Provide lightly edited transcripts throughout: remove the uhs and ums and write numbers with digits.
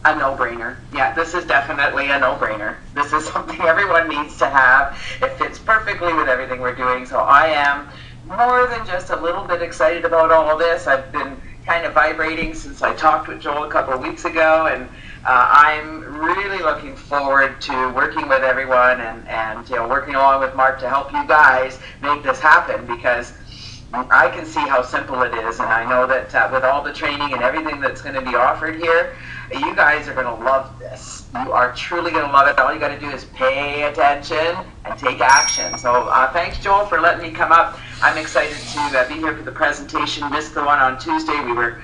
A no-brainer. Yeah, this is definitely a no-brainer. This is something everyone needs to have. It fits perfectly with everything we're doing. So I am more than just a little bit excited about all of this. I've been kind of vibrating since I talked with Joel a couple of weeks ago, and I'm really looking forward to working with everyone and working along with Mark to help you guys make this happen, because I can see how simple it is, and I know that with all the training and everything that's going to be offered here, you guys are going to love this. You are truly going to love it. All you got to do is pay attention and take action. So thanks, Joel, for letting me come up. I'm excited to be here for the presentation. Missed the one on Tuesday. We were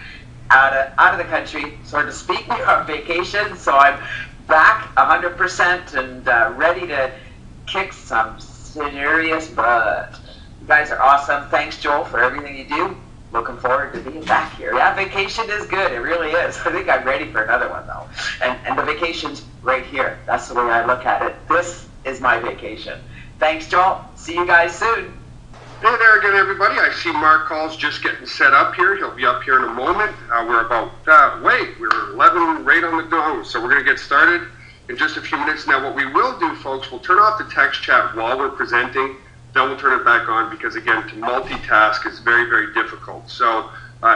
out of the country, so to speak. We were on vacation, so I'm back 100% and ready to kick some serious butt. You guys are awesome. Thanks, Joel, for everything you do. Looking forward to being back here. Yeah, vacation is good. It really is. I think I'm ready for another one, though. And the vacation's right here. That's the way I look at it. This is my vacation. Thanks, Joel. See you guys soon. Hey there again, everybody. I see Mark Call's just getting set up here. He'll be up here in a moment. We're about, we're 11 right on the dome, so we're going to get started in just a few minutes. Now, what we will do, folks, we'll turn off the text chat while we're presenting. Then we'll turn it back on because, again, to multitask is very, very difficult. So,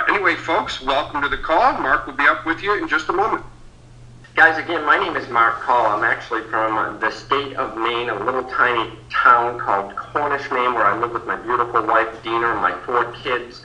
anyway, folks, welcome to the call. Mark will be up with you in just a moment. Guys, again, my name is Mark Call. I'm actually from the state of Maine, a little tiny town called Cornish, Maine, where I live with my beautiful wife, Dina, and my 4 kids,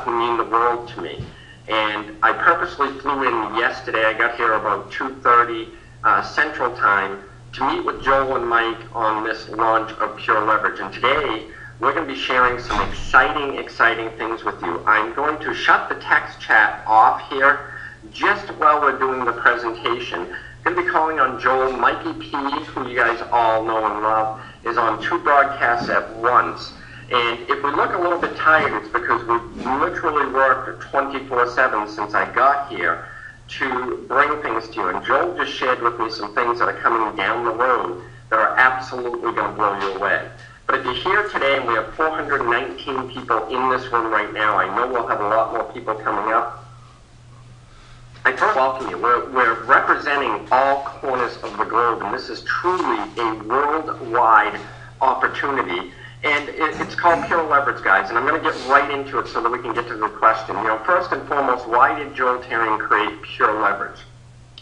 who mean the world to me. And I purposely flew in yesterday. I got here about 2:30 Central Time to meet with Joel and Mike on this launch of Pure Leverage. And today, we're going to be sharing some exciting things with you. I'm going to shut the text chat off here just while we're doing the presentation. I'm going to be calling on Joel. Mikey P, who you guys all know and love, is on 2 broadcasts at once. And if we look a little bit tired, it's because we've literally worked 24/7 since I got here to bring things to you. And Joel just shared with me some things that are coming down the road that are absolutely going to blow you away. But if you're here today, and we have 419 people in this room right now, I know we'll have a lot more people coming up. I first welcome you. We're representing all corners of the globe, and this is truly a worldwide opportunity. And it's called Pure Leverage, guys, and I'm going to get right into it so that we can get to the question. First and foremost, why did Joel Therien create Pure Leverage?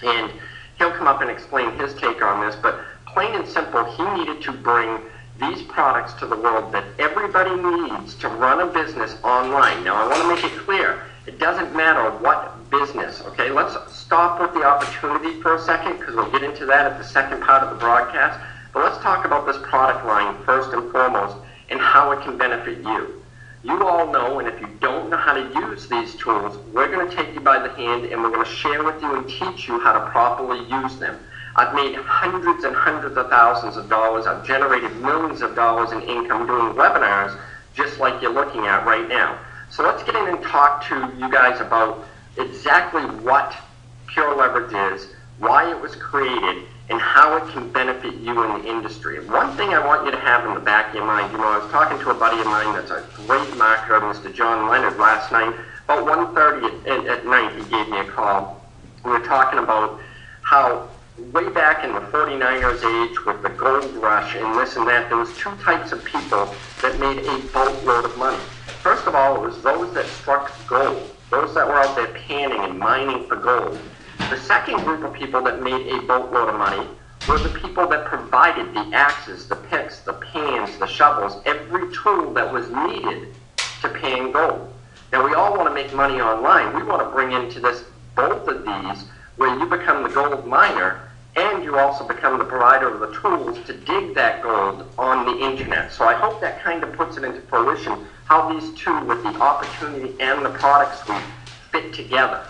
And he'll come up and explain his take on this, but plain and simple, he needed to bring these products to the world that everybody needs to run a business online. Now, I want to make it clear, it doesn't matter what business, okay? Let's stop with the opportunity for a second, because we'll get into that at the second part of the broadcast. But let's talk about this product line first and foremost and how it can benefit you. You all know, and if you don't know how to use these tools, we're going to take you by the hand and we're going to share with you and teach you how to properly use them. I've made hundreds and hundreds of thousands of dollars. I've generated millions of dollars in income doing webinars just like you're looking at right now. So let's get in and talk to you guys about exactly what Pure Leverage is, why it was created, and how it can benefit you in the industry. And one thing I want you to have in the back of your mind, I was talking to a buddy of mine that's a great marketer, Mr. John Leonard, last night. About 1:30 at night, he gave me a call. We were talking about how way back in the 49ers age with the gold rush and this and that, there was 2 types of people that made a boatload of money. First of all, it was those that struck gold, those that were out there panning and mining for gold. The second group of people that made a boatload of money were the people that provided the axes, the picks, the pans, the shovels, every tool that was needed to pan gold. Now, we all want to make money online. We want to bring into this both of these where you become the gold miner and you also become the provider of the tools to dig that gold on the internet. So I hope that kind of puts it into fruition how these two, with the opportunity and the product suite, fit together.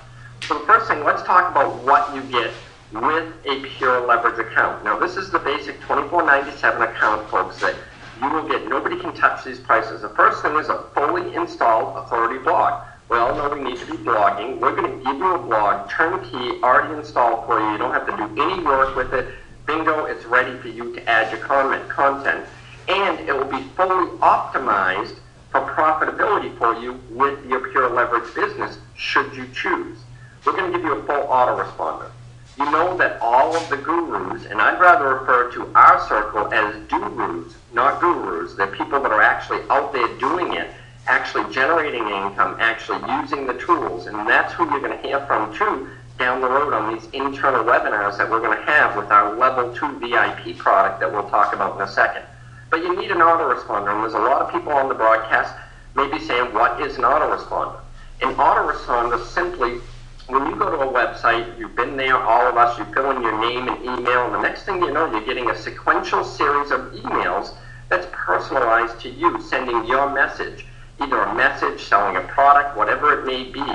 So the first thing, let's talk about what you get with a Pure Leverage account. Now, this is the basic $24.97 account, folks, that you will get. Nobody can touch these prices. The first thing is a fully installed authority blog. We all know we need to be blogging. We're going to give you a blog, turnkey, already installed for you. You don't have to do any work with it. Bingo, it's ready for you to add your content. And it will be fully optimized for profitability for you with your Pure Leverage business, should you choose. We're going to give you a full autoresponder. you know that all of the gurus, and I'd rather refer to our circle as do-rus, not gurus. They're people that are actually out there doing it, actually generating income, actually using the tools, and that's who you're going to hear from too down the road on these internal webinars that we're going to have with our Level 2 VIP product that we'll talk about in a second. But you need an autoresponder, and there's a lot of people on the broadcast maybe saying, what is an autoresponder? An autoresponder simply, when you go to a website, you've been there, all of us, you fill in your name and email, and the next thing you know, you're getting a sequential series of emails that's personalized to you, sending your message, either a message, selling a product, whatever it may be,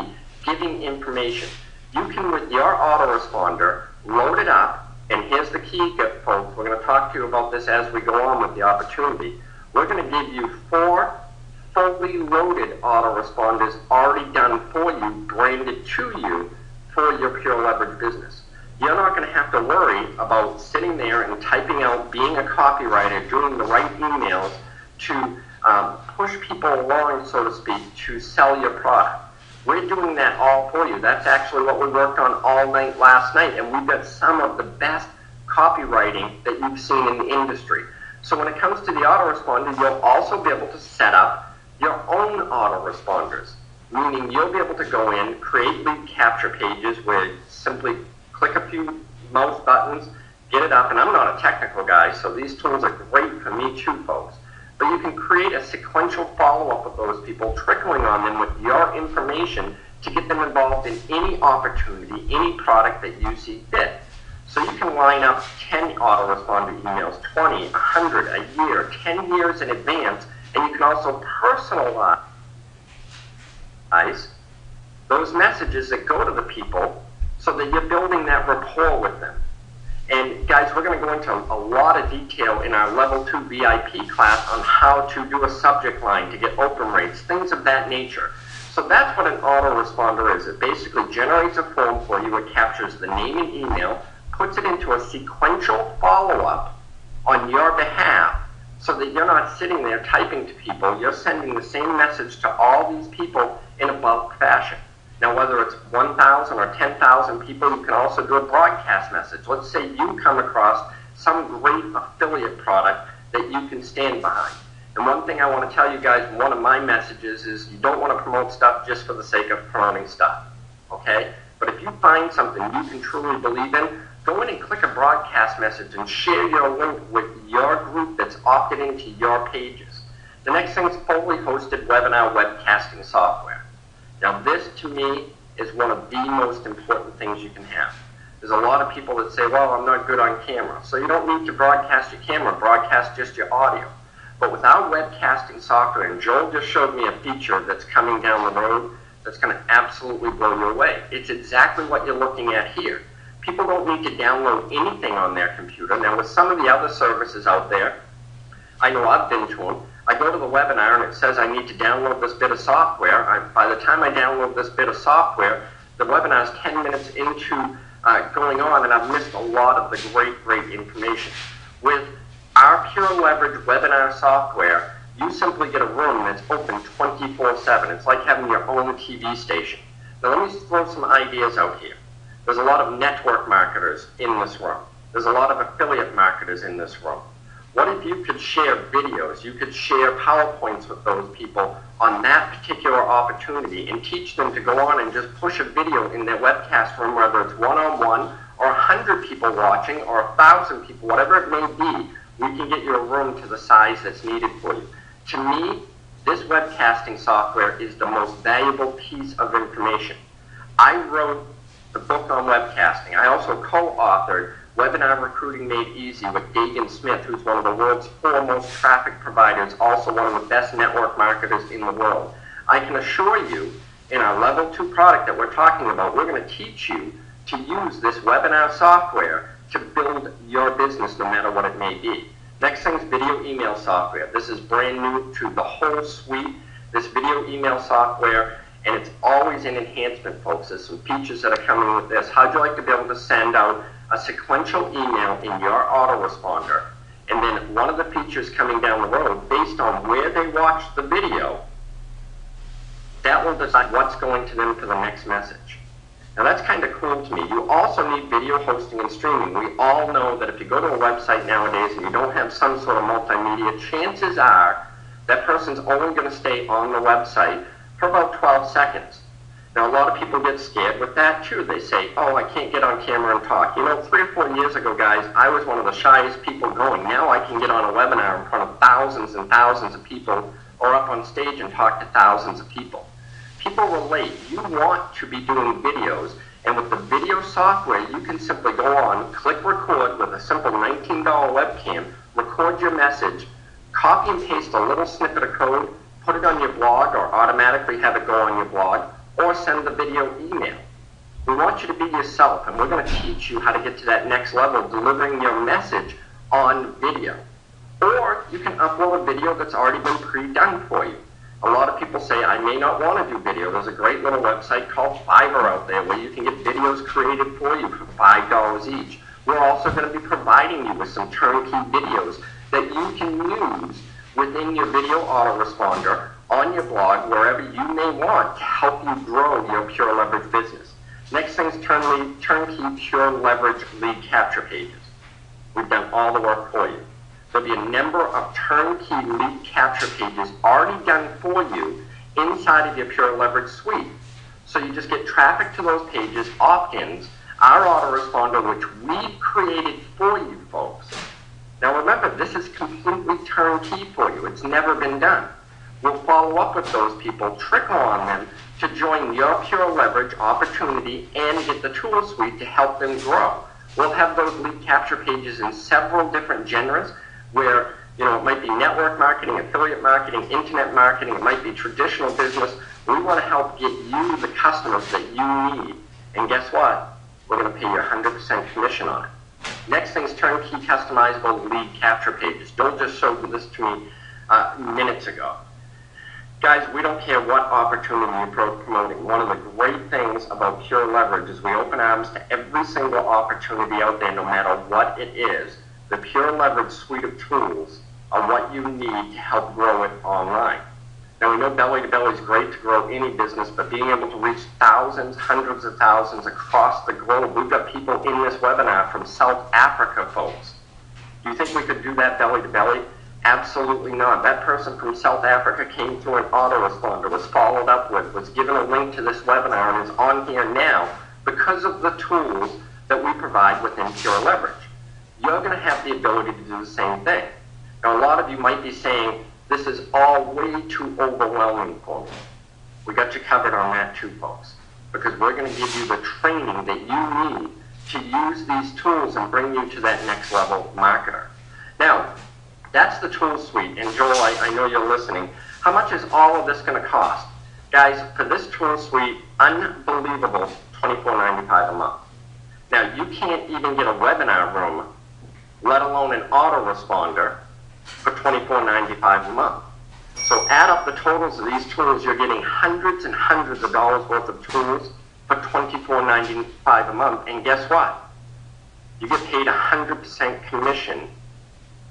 giving information. You can, with your autoresponder, load it up, and here's the key, folks. We're going to talk to you about this as we go on with the opportunity. We're going to give you 4 fully loaded autoresponders already done for you, branded to you for your Pure Leverage business. You're not going to have to worry about sitting there and typing out, being a copywriter, doing the right emails to push people along, so to speak, to sell your product. We're doing that all for you. That's actually what we worked on all night last night, and we've got some of the best copywriting that you've seen in the industry. So when it comes to the autoresponder, you'll also be able to set up your own autoresponders, meaning you'll be able to go in, create lead capture pages where you simply click a few mouse buttons, get it up, and I'm not a technical guy, so these tools are great for me too, folks. But you can create a sequential follow-up with those people, trickling on them with your information to get them involved in any opportunity, any product that you see fit. So you can line up 10 autoresponder emails, 20, 100, a year, 10 years in advance, and you can also personalize those messages that go to the people so that you're building that rapport with them. And guys, we're going to go into a lot of detail in our Level 2 VIP class on how to do a subject line to get open rates, things of that nature. So that's what an autoresponder is. It basically generates a form for you. It captures the name and email, puts it into a sequential follow-up on your behalf so that you're not sitting there typing to people. You're sending the same message to all these people in a bulk fashion. Now, whether it's 1,000 or 10,000 people, you can also do a broadcast message. Let's say you come across some great affiliate product that you can stand behind. And one thing I want to tell you guys, one of my messages is you don't want to promote stuff just for the sake of promoting stuff, okay? But if you find something you can truly believe in, go in and click a broadcast message and share your link with your group that's opted into your pages. The next thing is fully hosted webinar webcasting software. Now this, to me, is one of the most important things you can have. There's a lot of people that say, well, I'm not good on camera. So you don't need to broadcast your camera, broadcast just your audio. But without webcasting software, and Joel just showed me a feature that's coming down the road that's going to absolutely blow you away. It's exactly what you're looking at here. People don't need to download anything on their computer. Now with some of the other services out there, I know I've been to them, I go to the webinar and it says I need to download this bit of software. By the time I download this bit of software, the webinar is 10 minutes into going on and I've missed a lot of the great information. With our Pure Leverage webinar software, you simply get a room that's open 24/7. It's like having your own TV station. Now let me throw some ideas out here. There's a lot of network marketers in this room. There's a lot of affiliate marketers in this room. What if you could share videos, you could share PowerPoints with those people on that particular opportunity and teach them to go on and just push a video in their webcast room, whether it's one-on-one or 100 people watching or 1,000 people, whatever it may be, we can get you a room to the size that's needed for you. To me, this webcasting software is the most valuable piece of information. I wrote the book on webcasting. I also co-authored Webinar Recruiting Made Easy with Dagan Smith, who's one of the world's foremost traffic providers, also one of the best network marketers in the world. I can assure you, in our Level 2 product that we're talking about, we're going to teach you to use this webinar software to build your business no matter what it may be. Next thing is video email software. This is brand new to the whole suite, this video email software, and it's always an enhancement, folks. There's some features that are coming with this. How'd you like to be able to send out a sequential email in your autoresponder, and then one of the features coming down the road, based on where they watch the video, that will decide what's going to them for the next message. Now that's kind of cool to me. You also need video hosting and streaming. We all know that if you go to a website nowadays and you don't have some sort of multimedia, chances are that person's only going to stay on the website for about 12 seconds. Now a lot of people get scared with that too. They say, oh, I can't get on camera and talk. You know, 3 or 4 years ago, guys, I was one of the shyest people going. Now I can get on a webinar in front of thousands and thousands of people, or up on stage and talk to thousands of people. People relate. You want to be doing videos, and with the video software, you can simply go on, click record with a simple $19 webcam, record your message, copy and paste a little snippet of code, put it on your blog, or automatically have it go on your blog, or send the video email. We want you to be yourself, and we're going to teach you how to get to that next level, delivering your message on video. Or you can upload a video that's already been pre-done for you. A lot of people say, I may not want to do video. There's a great little website called Fiverr out there where you can get videos created for you for $5 each. We're also going to be providing you with some turnkey videos that you can use within your video autoresponder, on your blog, wherever you may want to help you grow your Pure Leverage business. Next thing is turnkey Pure Leverage lead capture pages. We've done all the work for you. There'll be a number of turnkey lead capture pages already done for you inside of your Pure Leverage suite. So you just get traffic to those pages, opt-ins, our autoresponder, which we've created for you folks. Now remember, this is completely turnkey for you. It's never been done. We'll follow up with those people, trickle on them to join your Pure Leverage opportunity and get the tool suite to help them grow. We'll have those lead capture pages in several different genres where, you know, it might be network marketing, affiliate marketing, internet marketing, it might be traditional business. We want to help get you the customers that you need. And guess what? We're going to pay you 100% commission on it. Next thing is turnkey customizable lead capture pages. Joel just showed this to me minutes ago. Guys, we don't care what opportunity you're promoting. One of the great things about Pure Leverage is we open arms to every single opportunity out there, no matter what it is. The Pure Leverage suite of tools are what you need to help grow it online. Now, we know belly-to-belly is great to grow any business, but being able to reach thousands, hundreds of thousands across the globe. We've got people in this webinar from South Africa, folks. Do you think we could do that belly-to-belly? Absolutely not. That person from South Africa came through an autoresponder, was followed up with, was given a link to this webinar, and is on here now because of the tools that we provide within Pure Leverage. You're going to have the ability to do the same thing. Now, a lot of you might be saying, this is all way too overwhelming for me. We got you covered on that too, folks, because we're going to give you the training that you need to use these tools and bring you to that next level marketer. Now, that's the tool suite. And Joel, I know you're listening. How much is all of this going to cost? Guys, for this tool suite, unbelievable, $24.95 a month. Now, you can't even get a webinar room, let alone an autoresponder, for $24.95 a month. So add up the totals of these tools, you're getting hundreds and hundreds of dollars worth of tools for $24.95 a month. And guess what? You get paid 100% commission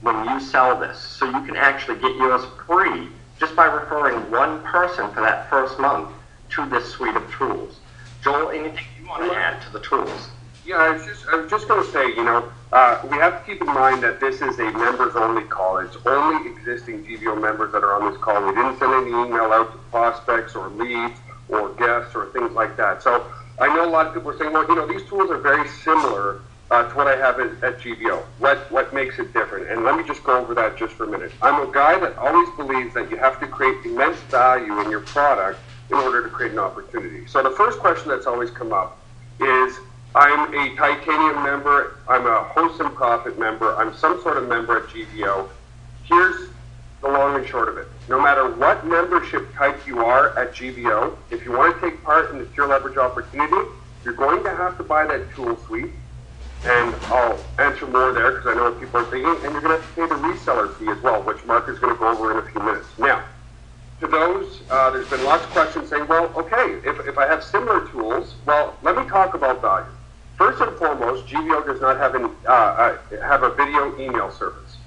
when you sell this. So you can actually get yours free just by referring one person for that first month to this suite of tools. Joel, anything you want to add to the tools? Yeah, I was just going to say, you know, we have to keep in mind that this is a members-only call. It's only existing GVO members that are on this call. We didn't send any email out to prospects or leads or guests or things like that. So I know a lot of people are saying, well, you know, these tools are very similar to what I have at GVO. What makes it different? And let me just go over that just for a minute. I'm a guy that always believes that you have to create immense value in your product in order to create an opportunity. So the first question that's always come up is, I'm a Titanium member, I'm a Host and Profit member, I'm some sort of member at GVO. Here's the long and short of it. No matter what membership type you are at GVO, if you want to take part in the Pure Leverage opportunity, you're going to have to buy that tool suite. And I'll answer more there because I know what people are thinking. And you're going to have to pay the reseller fee as well, which Mark is going to go over in a few minutes. Now, to those, there's been lots of questions saying, well, okay, if I have similar tools, well, let me talk about value. First and foremost, GVO does not have a video email service.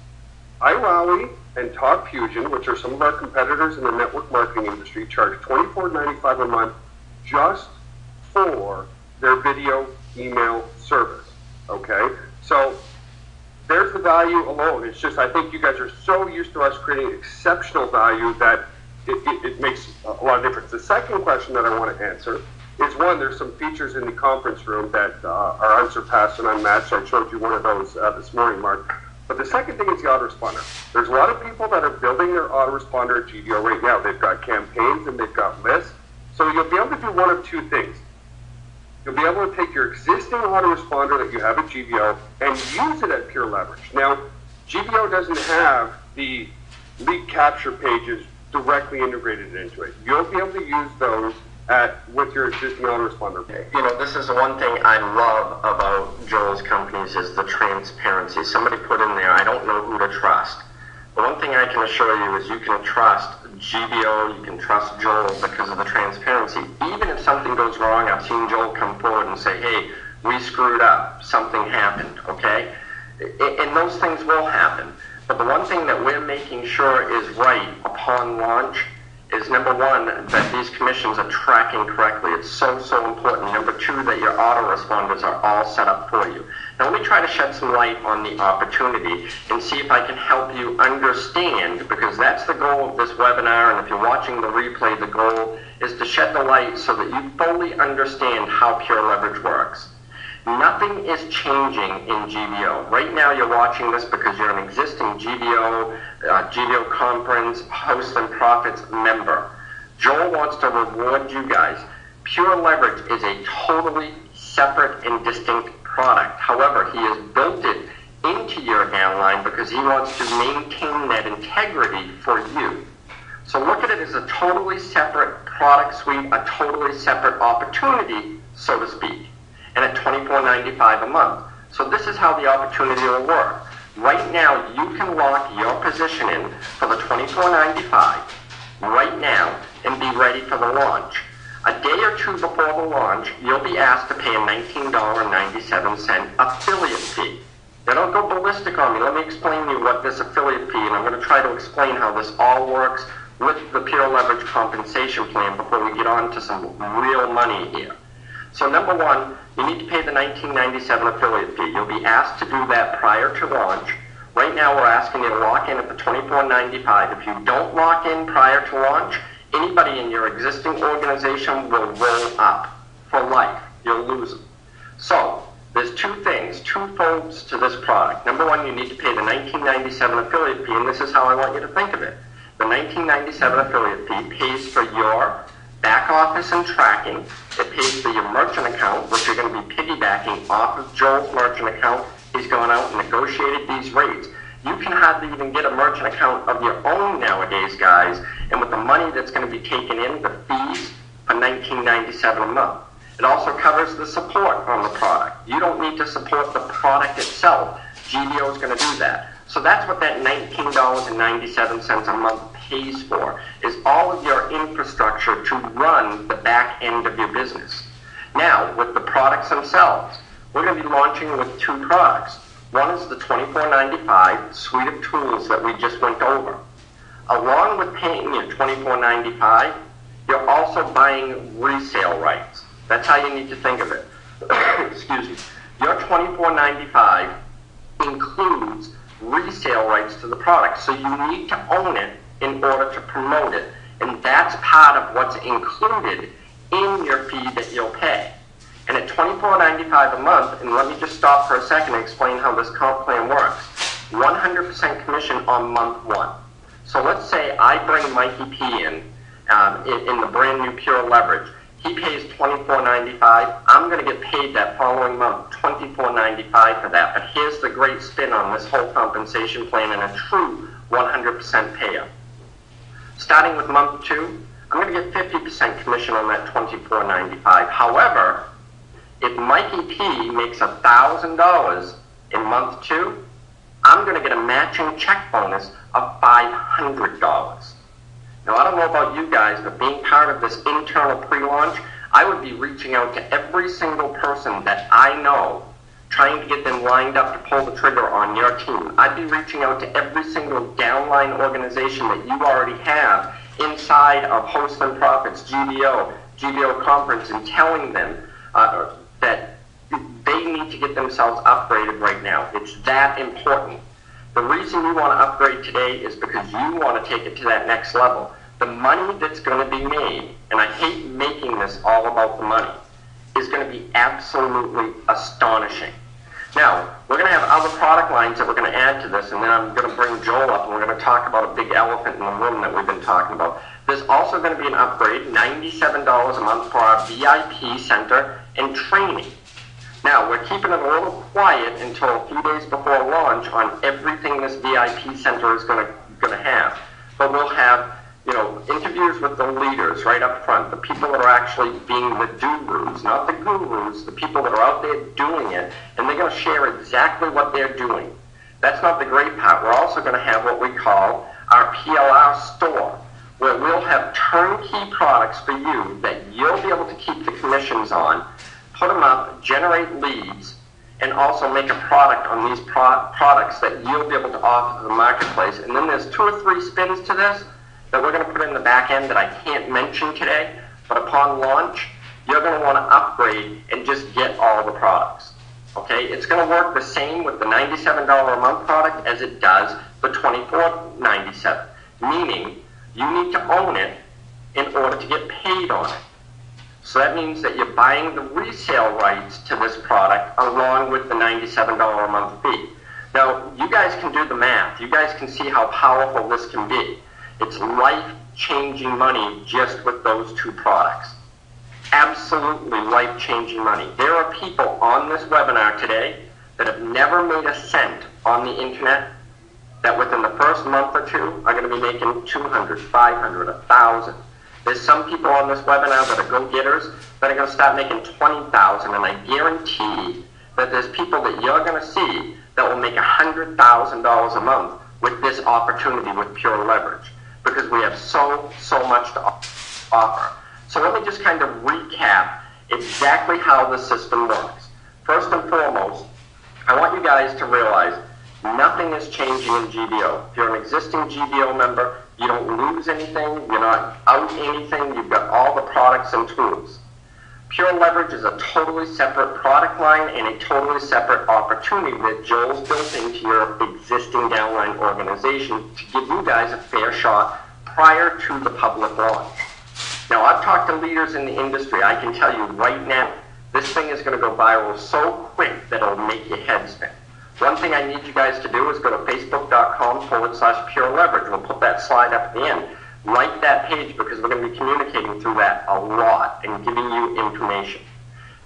iRally and TalkFusion, which are some of our competitors in the network marketing industry, charge $24.95 a month just for their video email service. Okay, so there's the value alone. It's just, I think you guys are so used to us creating exceptional value that it makes a lot of difference. The second question that I want to answer is, one, there's some features in the conference room that are unsurpassed and unmatched. I showed you one of those this morning, Mark. But the second thing is the autoresponder. There's a lot of people that are building their autoresponder at GVO right now. They've got campaigns and they've got lists. So you'll be able to do one of two things. You'll be able to take your existing autoresponder that you have at GVO and use it at Pure Leverage. Now, GVO doesn't have the lead capture pages directly integrated into it. You'll be able to use those with your existing autoresponder. You know, this is the one thing I love about Joel's companies is the transparency. Somebody put in there, I don't know who to trust. The one thing I can assure you is you can trust GVO, you can trust Joel because of the transparency. Even if something goes wrong, I've seen Joel come forward and say, hey, we screwed up, something happened, okay? And those things will happen. But the one thing that we're making sure is right upon launch is, number one, that these commissions are tracking correctly. It's so important. Number two, that your autoresponders are all set up for you. Now let me try to shed some light on the opportunity and see if I can help you understand, because that's the goal of this webinar, and if you're watching the replay, the goal is to shed the light so that you fully understand how Pure Leverage works. Nothing is changing in GVO. Right now you're watching this because you're an existing GVO Conference Host and Profits member. Joel wants to reward you guys. Pure Leverage is a totally separate and distinct product. However, he has built it into your downline because he wants to maintain that integrity for you. So look at it as a totally separate product suite, a totally separate opportunity, so to speak, and at $24.95 a month. So this is how the opportunity will work. Right now, you can lock your position in for the $24.95 right now and be ready for the launch. A day or two before the launch, you'll be asked to pay a $19.97 affiliate fee. Now don't go ballistic on me. Let me explain to you what this affiliate fee, and I'm going to try to explain how this all works with the Pure Leverage compensation plan before we get on to some real money here. So number one, you need to pay the $19.97 affiliate fee. You'll be asked to do that prior to launch. Right now we're asking you to lock in at the $24.95. If you don't lock in prior to launch, anybody in your existing organization will roll up for life. You'll lose them. So there's two things, two folds to this product. Number one, you need to pay the $19.97 affiliate fee, and this is how I want you to think of it. The $19.97 affiliate fee pays for your back office and tracking. It pays for your merchant account, which you're going to be piggybacking off of Joel's merchant account. He's gone out and negotiated these rates. You can hardly even get a merchant account of your own nowadays, guys, and with the money that's going to be taken in, the fees, for $19.97 a month. It also covers the support on the product. You don't need to support the product itself. GVO is going to do that. So that's what that $19.97 a month pays for, is all of your infrastructure to run the back end of your business. Now, with the products themselves, we're going to be launching with two products. One is the $24.95 suite of tools that we just went over. Along with paying your $24.95, you're also buying resale rights. That's how you need to think of it. Excuse me. Your $24.95 includes resale rights to the product, so you need to own it in order to promote it, and that's part of what's included in your fee that you'll pay. And at $24.95 a month, and let me just stop for a second and explain how this comp plan works. 100% commission on month one. So let's say I bring Mikey P in the brand new Pure Leverage. He pays $24.95. I'm going to get paid that following month $24.95 for that. But here's the great spin on this whole compensation plan and a true 100% payout. Starting with month two, I'm going to get 50% commission on that $24.95. However, if Mikey P makes $1,000 in month two, I'm going to get a matching check bonus of $500. Now, I don't know about you guys, but being part of this internal pre-launch, I would be reaching out to every single person that I know, trying to get them lined up to pull the trigger on your team. I'd be reaching out to every single downline organization that you already have inside of Host and Profits, GVO Conference, and telling them, to get themselves upgraded right now. It's that important. The reason you want to upgrade today is because you want to take it to that next level. The money that's going to be made, and I hate making this all about the money, is going to be absolutely astonishing. Now, we're going to have other product lines that we're going to add to this, and then I'm going to bring Joel up, and we're going to talk about a big elephant in the room that we've been talking about. There's also going to be an upgrade, $97 a month for our VIP center and training. Now, we're keeping it a little quiet until a few days before launch on everything this VIP center is going to have. But we'll have, interviews with the leaders right up front, the people that are actually being the gurus, not the gurus, the people that are out there doing it, and they're going to share exactly what they're doing. That's not the great part. We're also going to have what we call our PLR store, where we'll have turnkey products for you that you'll be able to keep the commissions on, put them up, generate leads, and also make a product on these products that you'll be able to offer to the marketplace. And then there's 2 or 3 spins to this that we're going to put in the back end that I can't mention today, but upon launch, you're going to want to upgrade and just get all the products. Okay? It's going to work the same with the $97 a month product as it does the $24.97, meaning you need to own it in order to get paid on it. So that means that you're buying the resale rights to this product along with the $97 a month fee. Now, you guys can do the math. You guys can see how powerful this can be. It's life-changing money just with those 2 products. Absolutely life-changing money. There are people on this webinar today that have never made a cent on the internet that within the first month or 2 are going to be making 200, 500, 1,000. There's some people on this webinar that are go-getters that are going to start making 20,000, and I guarantee that there's people that you're going to see that will make $100,000 a month with this opportunity with Pure Leverage, because we have so much to offer. So let me just kind of recap exactly how the system works. First and foremost, I want you guys to realize nothing is changing in GBO. If you're an existing GBO member, you don't lose anything, you're not out anything, you've got all the products and tools. Pure Leverage is a totally separate product line and a totally separate opportunity that Joel's built into your existing downline organization to give you guys a fair shot prior to the public launch. Now, I've talked to leaders in the industry. I can tell you right now, this thing is going to go viral so quick that it'll make your head spin. One thing I need you guys to do is go to facebook.com/Pure Leverage. We'll put that slide up at the end. Like that page, because we're going to be communicating through that a lot and giving you information.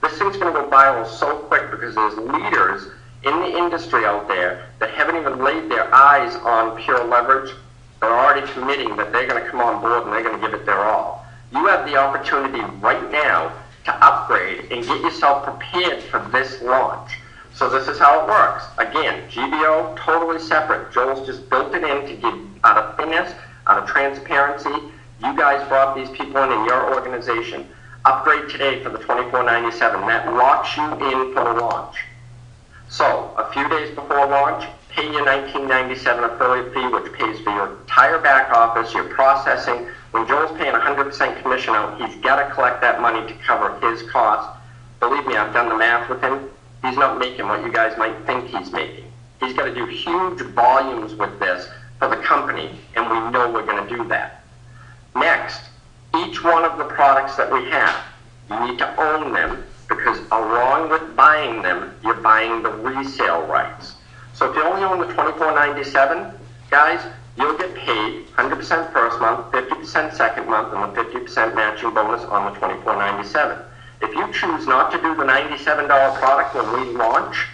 This thing's going to go viral so quick because there's leaders in the industry out there that haven't even laid their eyes on Pure Leverage. They're already committing that they're going to come on board and they're going to give it their all. You have the opportunity right now to upgrade and get yourself prepared for this launch. So this is how it works. Again, GBO, totally separate. Joel's just built it in to give out of thinness, out of transparency. You guys brought these people in your organization. Upgrade today for the $24.97. That locks you in for the launch. So, a few days before launch, pay your $19.97 affiliate fee, which pays for your entire back office, your processing. When Joel's paying 100% commission out, he's got to collect that money to cover his costs. Believe me, I've done the math with him. He's not making what you guys might think he's making. He's got to do huge volumes with this for the company, and we know we're going to do that. Next, each one of the products that we have, you need to own them, because along with buying them, you're buying the resale rights. So if you only own the $24.97, guys, you'll get paid 100% first month, 50% second month, and the 50% matching bonus on the $24.97. If you choose not to do the $97 product when we launch,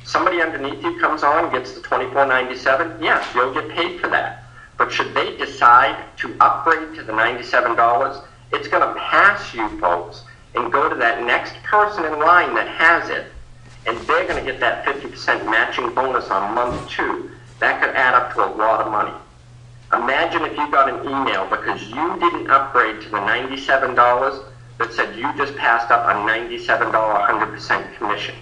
somebody underneath you comes on, gets the $24.97, yes, you'll get paid for that. But should they decide to upgrade to the $97, it's going to pass you folks and go to that next person in line that has it, and they're going to get that 50% matching bonus on month 2. That could add up to a lot of money. Imagine if you got an email because you didn't upgrade to the $97 that said you just passed up a $97 100% commission.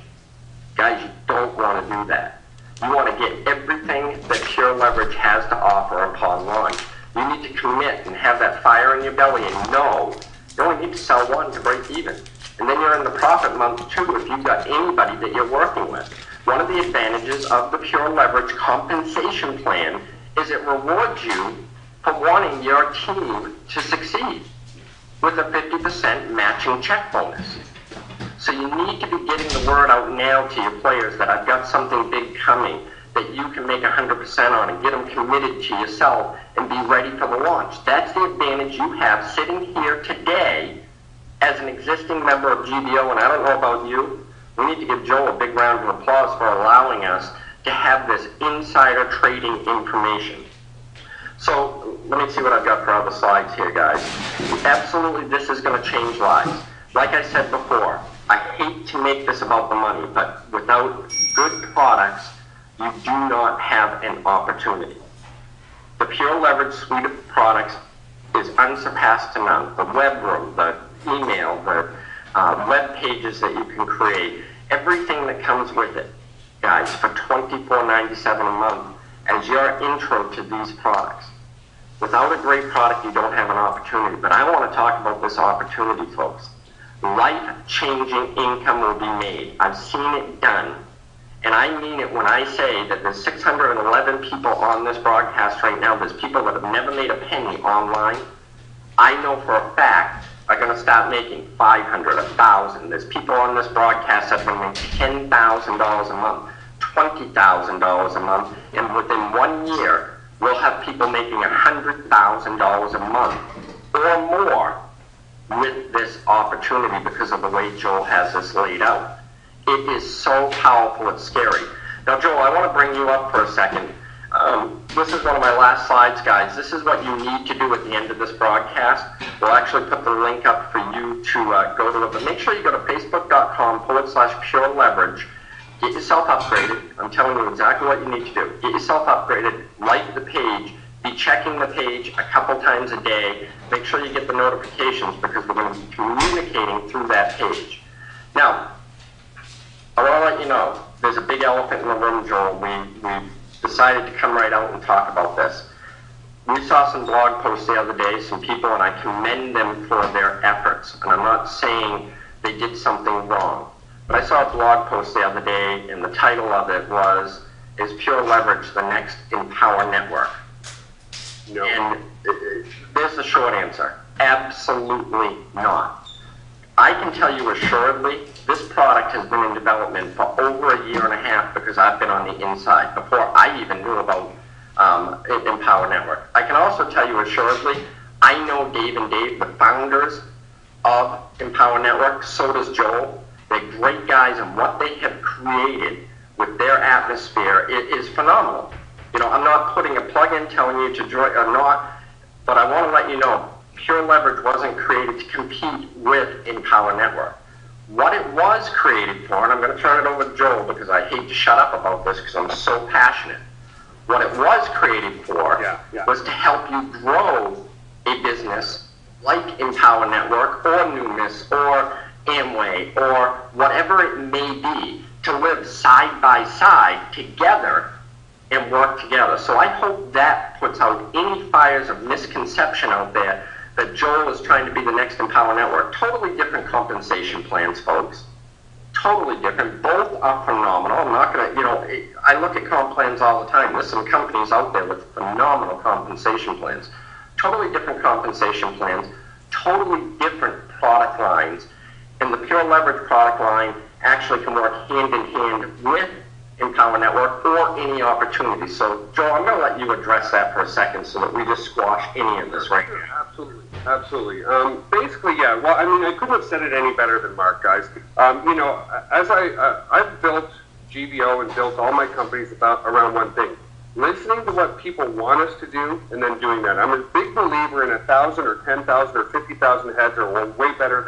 Guys, you don't want to do that. You want to get everything that Pure Leverage has to offer upon launch. You need to commit and have that fire in your belly and know You only need to sell one to break even. And then you're in the profit month too if you've got anybody that you're working with. One of the advantages of the Pure Leverage compensation plan is it rewards you for wanting your team to succeed with a 50% matching check bonus. So you need to be getting the word out now to your players that I've got something big coming that you can make 100% on and get them committed to yourself and be ready for the launch. That's the advantage you have sitting here today as an existing member of GBO, and I don't know about you. We need to give Joe a big round of applause for allowing us to have this insider trading information. So let me see what I've got for other slides here, guys. Absolutely, this is going to change lives. Like I said before, I hate to make this about the money, but without good products, you do not have an opportunity. The Pure Leverage suite of products is unsurpassed to none. The web room, the email, the web pages that you can create, everything that comes with it, guys, for $24.97 a month as your intro to these products. Without a great product, you don't have an opportunity. But I want to talk about this opportunity, folks. Life-changing income will be made. I've seen it done. And I mean it when I say that there's 611 people on this broadcast right now. There's people that have never made a penny online. I know for a fact are going to start making $500, $1,000. There's people on this broadcast that are going to make $10,000 a month, $20,000 a month, and within 1 year, we'll have people making $100,000 a month or more with this opportunity because of the way Joel has this laid out. It is so powerful, it's scary. Now, Joel, I want to bring you up for a second. This is one of my last slides, guys. This is what you need to do at the end of this broadcast. We'll actually put the link up for you to go to it. But make sure you go to facebook.com/Pure Leverage. Get yourself upgraded. I'm telling you exactly what you need to do. Get yourself upgraded. Like the page. Be checking the page a couple times a day. Make sure you get the notifications because we're going to be communicating through that page. Now, I want to let you know, there's a big elephant in the room, Joel. We decided to come right out and talk about this. We saw some blog posts the other day, some people, and I commend them for their efforts. And I'm not saying they did something wrong. But I saw a blog post the other day, and the title of it was, "Is Pure Leverage the next Empower Network?" No. And there's the short answer. Absolutely not. I can tell you assuredly, this product has been in development for over a year and a half because I've been on the inside before I even knew about Empower Network. I can also tell you assuredly, I know Dave and Dave, the founders of Empower Network. So does Joel. They're great guys, and what they have created with their atmosphere is phenomenal. You know, I'm not putting a plug in telling you to join or not, but I want to let you know, Pure Leverage wasn't created to compete with Empower Network. What it was created for, and I'm going to turn it over to Joel because I hate to shut up about this because I'm so passionate. What it was created for was to help you grow a business like Empower Network or Numis or Amway or whatever it may be, to live side by side together and work together. So I hope that puts out any fires of misconception out there that Joel is trying to be the next Empower Network. Totally different compensation plans, folks. Totally different. Both are phenomenal. I'm not going to, you know, I look at comp plans all the time. There's some companies out there with phenomenal compensation plans. Totally different compensation plans. Totally different product lines. And the Pure Leverage product line actually can work hand in hand with Empower Network or any opportunity. So, Joel, I'm going to let you address that for a second so that we just squash any of this right now. Absolutely. Basically, yeah. Well, I mean, I couldn't have said it any better than Mark, guys. You know, as I've built GBO and built all my companies around one thing: listening to what people want us to do and then doing that. I'm a big believer in 1,000 or 10,000 or 50,000 heads are way better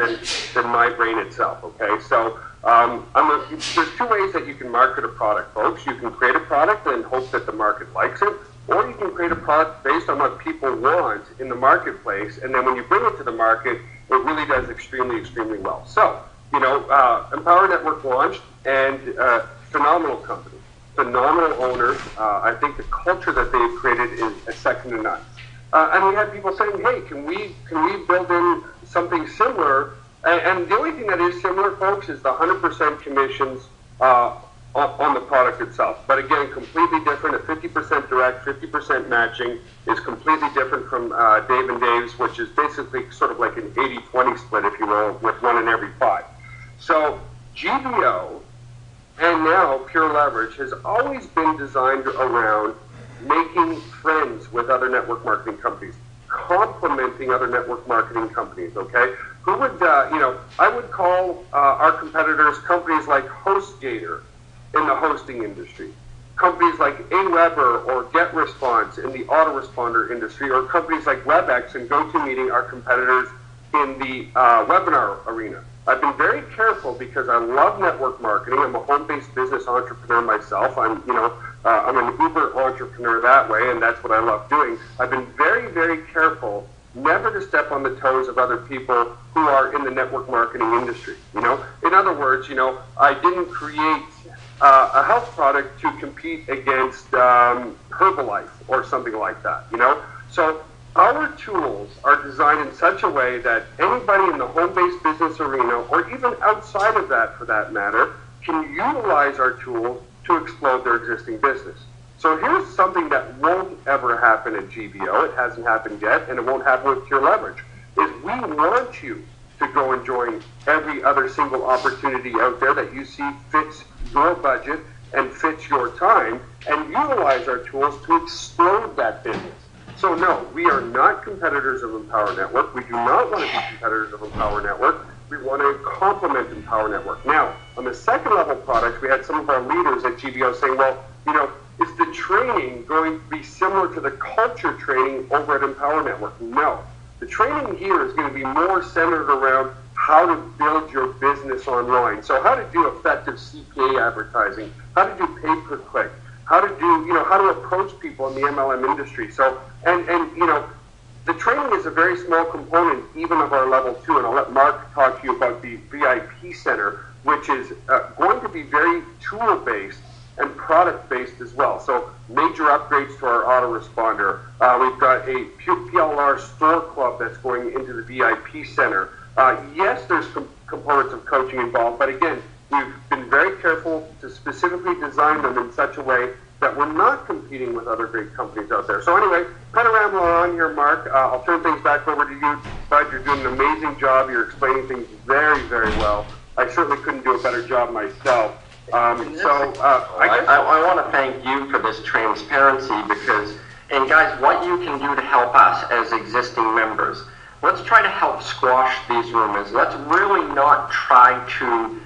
than my brain itself. Okay, so there's two ways that you can market a product, folks. You can create a product and hope that the market likes it, or you can create a product based on what people want in the marketplace, and then when you bring it to the market, it really does extremely, extremely well. So, you know, Empower Network launched, and phenomenal company, phenomenal owners. I think the culture that they've created is second to none. And we had people saying, hey, can we build in something similar. And the only thing that is similar, folks, is the 100% commissions on the product itself. But again, completely different. At 50% direct, 50% matching is completely different from Dave and Dave's, which is basically sort of like an 80-20 split, if you will, with 1 in every 5. So GBO and now Pure Leverage has always been designed around making friends with other network marketing companies, complementing other network marketing companies, okay? Who would, I would call our competitors companies like HostGator in the hosting industry, companies like Aweber or GetResponse in the autoresponder industry, or companies like WebEx and GoToMeeting are competitors in the webinar arena. I've been very careful because I love network marketing. I'm a home-based business entrepreneur myself. I'm an Uber entrepreneur that way, and that's what I love doing. I've been very, very careful never to step on the toes of other people who are in the network marketing industry. In other words, I didn't create a health product to compete against Herbalife or something like that. So our tools are designed in such a way that anybody in the home-based business arena, or even outside of that for that matter, can utilize our tools to explode their existing business. So here's something that won't ever happen at GBO. It hasn't happened yet, and it won't happen with Pure Leverage, is we want you to go and join every other single opportunity out there that you see fits your budget and fits your time, and utilize our tools to explode that business. So no, we are not competitors of Empower Network. We do not want to be competitors of Empower Network. We want to complement Empower Network. Now, on the second level products, we had some of our leaders at GBO saying, well, is the training going to be similar to the culture training over at Empower Network? No. The training here is going to be more centered around how to build your business online. So how to do effective CPA advertising, how to do pay-per-click, how to do, how to approach people in the MLM industry. So, and the training is a very small component even of our level 2, and I'll let Mark talk to you about the VIP Center, which is going to be very tool-based and product-based as well. So major upgrades to our autoresponder. We've got a PLR store club that's going into the VIP Center. Yes, there's components of coaching involved, but again, we've been very careful to specifically design them in such a way that we're not competing with other great companies out there. So anyway, kind of rambling on here, Mark. I'll turn things back over to you. Bud, you're doing an amazing job. You're explaining things very, very well. I certainly couldn't do a better job myself. I want to thank you for this transparency because, and guys, what you can do to help us as existing members, let's try to help squash these rumors. Let's really not try to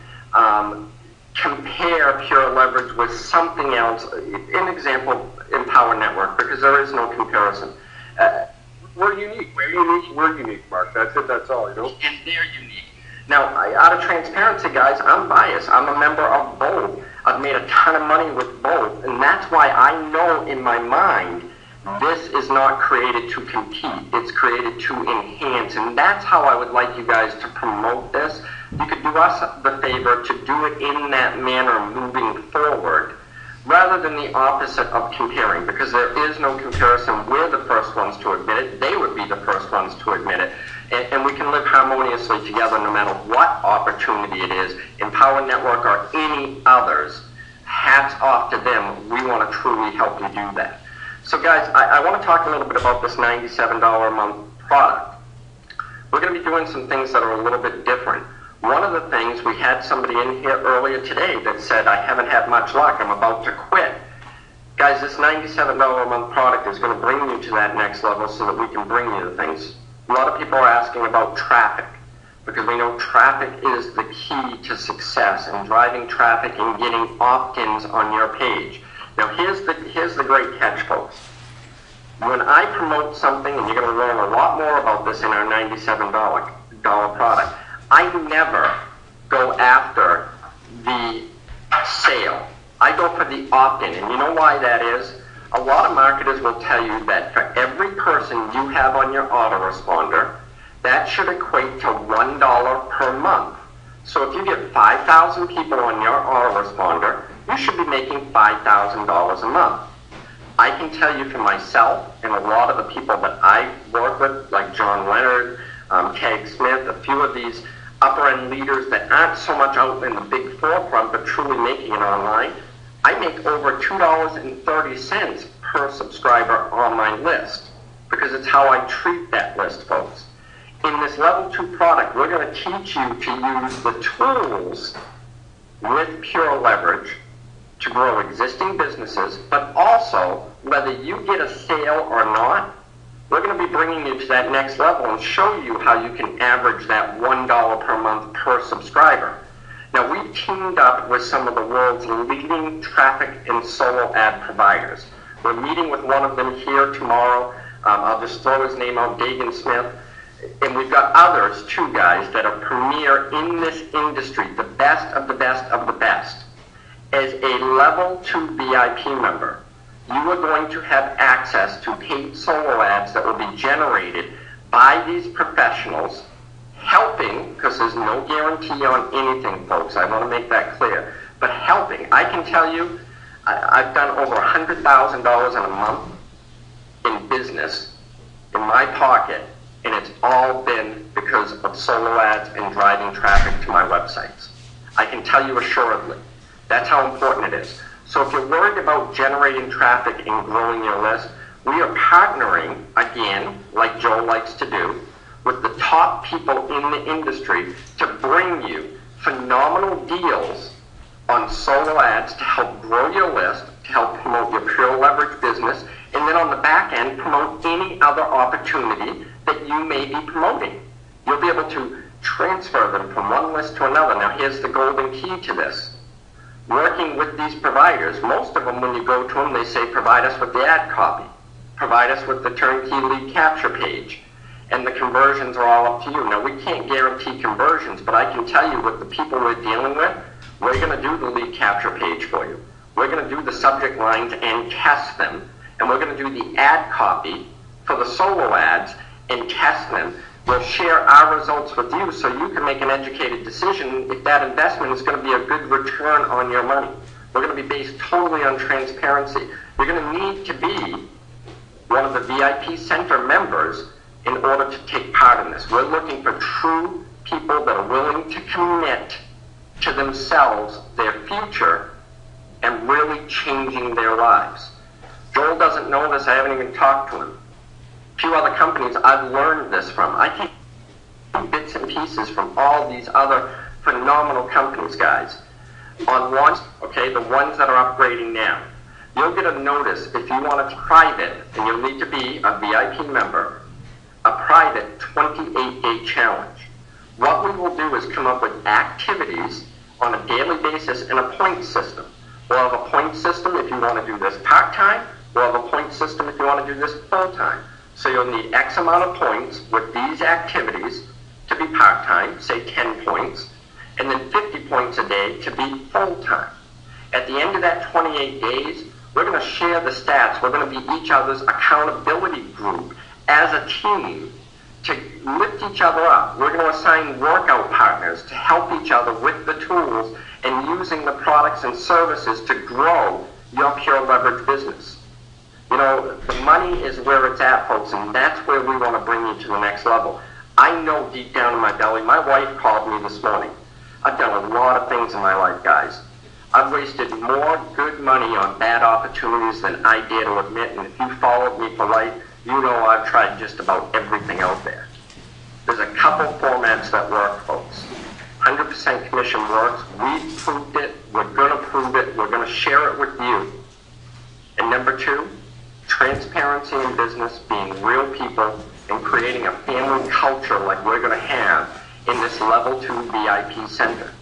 compare Pure Leverage with something else. An example, Empower Network, because there is no comparison. We're unique. We're unique, Mark. That's it. That's all, And they're unique. Now, out of transparency, guys, I'm biased. I'm a member of both. I've made a ton of money with both, and that's why I know in my mind this is not created to compete. It's created to enhance, and that's how I would like you guys to promote this. You could do us the favor to do it in that manner moving forward, rather than the opposite of comparing, because there is no comparison. We're the first ones to admit it. They would be the first ones to admit it. And we can live harmoniously together no matter what opportunity it is, Empower Network or any others. Hats off to them. We want to truly help you do that. So guys, I want to talk a little bit about this $97 a month product. We're going to be doing some things that are a little bit different. One of the things, we had somebody in here earlier today that said, I haven't had much luck, I'm about to quit. Guys, this $97 a month product is going to bring you to that next level so that we can bring you the things. A lot of people are asking about traffic, because we know traffic is the key to success, and driving traffic and getting opt-ins on your page. Now here's the great catch, folks. When I promote something, and you're going to learn a lot more about this in our $97 product, I never go after the sale. I go for the opt-in, and you know why that is? A lot of marketers will tell you that for every person you have on your autoresponder, that should equate to $1 per month. So if you get 5,000 people on your autoresponder, you should be making $5,000 a month. I can tell you for myself and a lot of the people that I work with, like John Leonard, Tag Smith, a few of these upper-end leaders that aren't so much out in the big forefront, but truly making it online. I make over $2.30 per subscriber on my list because it's how I treat that list, folks. In this level 2 product, we're going to teach you to use the tools with Pure Leverage to grow existing businesses, but also, whether you get a sale or not, we're going to be bringing you to that next level and show you how you can average that $1 per month per subscriber. Now, we've teamed up with some of the world's leading traffic and solo ad providers. We're meeting with one of them here tomorrow. I'll just throw his name out, Dagan Smith. And we've got others, too, guys, that are premier in this industry, the best of the best of the best. As a level 2 VIP member, you are going to have access to paid solo ads that will be generated by these professionals, helping, because there's no guarantee on anything, folks. I want to make that clear. But helping. I can tell you, I've done over $100,000 in a month in business in my pocket, and it's all been because of solo ads and driving traffic to my websites. I can tell you assuredly. That's how important it is. So if you're worried about generating traffic and growing your list, we are partnering, again, like Joel likes to do, with the top people in the industry to bring you phenomenal deals on solo ads to help grow your list, to help promote your Pure Leverage business, and then on the back end, promote any other opportunity that you may be promoting. You'll be able to transfer them from one list to another. Now, here's the golden key to this. Working with these providers, most of them, when you go to them, they say, provide us with the ad copy. Provide us with the turnkey lead capture page. And the conversions are all up to you. Now, we can't guarantee conversions, but I can tell you with the people we're dealing with, we're going to do the lead capture page for you. We're going to do the subject lines and test them. And we're going to do the ad copy for the solo ads and test them. We'll share our results with you so you can make an educated decision if that investment is going to be a good return on your money. We're going to be based totally on transparency. You're going to need to be one of the VIP Center members in order to take part in this. We're looking for true people that are willing to commit to themselves, their future, and really changing their lives. Joel doesn't know this. I haven't even talked to him. A few other companies I've learned this from. I take bits and pieces from all these other phenomenal companies, guys. On launch, okay, the ones that are upgrading now, you'll get a notice if you want a private, and you'll need to be a VIP member, a private 28-day challenge. What we will do is come up with activities on a daily basis in a point system. We'll have a point system if you want to do this part-time. We'll have a point system if you want to do this full-time. So you'll need X amount of points with these activities to be part-time, say 10 points, and then 50 points a day to be full-time. At the end of that 28 days, we're going to share the stats. We're going to be each other's accountability group as a team to lift each other up. We're going to assign workout partners to help each other with the tools and using the products and services to grow your Pure Leverage business. You know, the money is where it's at, folks, and that's where we want to bring you to the next level. I know deep down in my belly, my wife called me this morning. I've done a lot of things in my life, guys. I've wasted more good money on bad opportunities than I dare to admit, and if you followed me for life, you know I've tried just about everything out there. There's a couple formats that work, folks. 100% commission works. We've proved it. We're going to prove it. We're going to share it with you. And number two, transparency in business, being real people, and creating a family culture like we're going to have in this level 2 VIP center.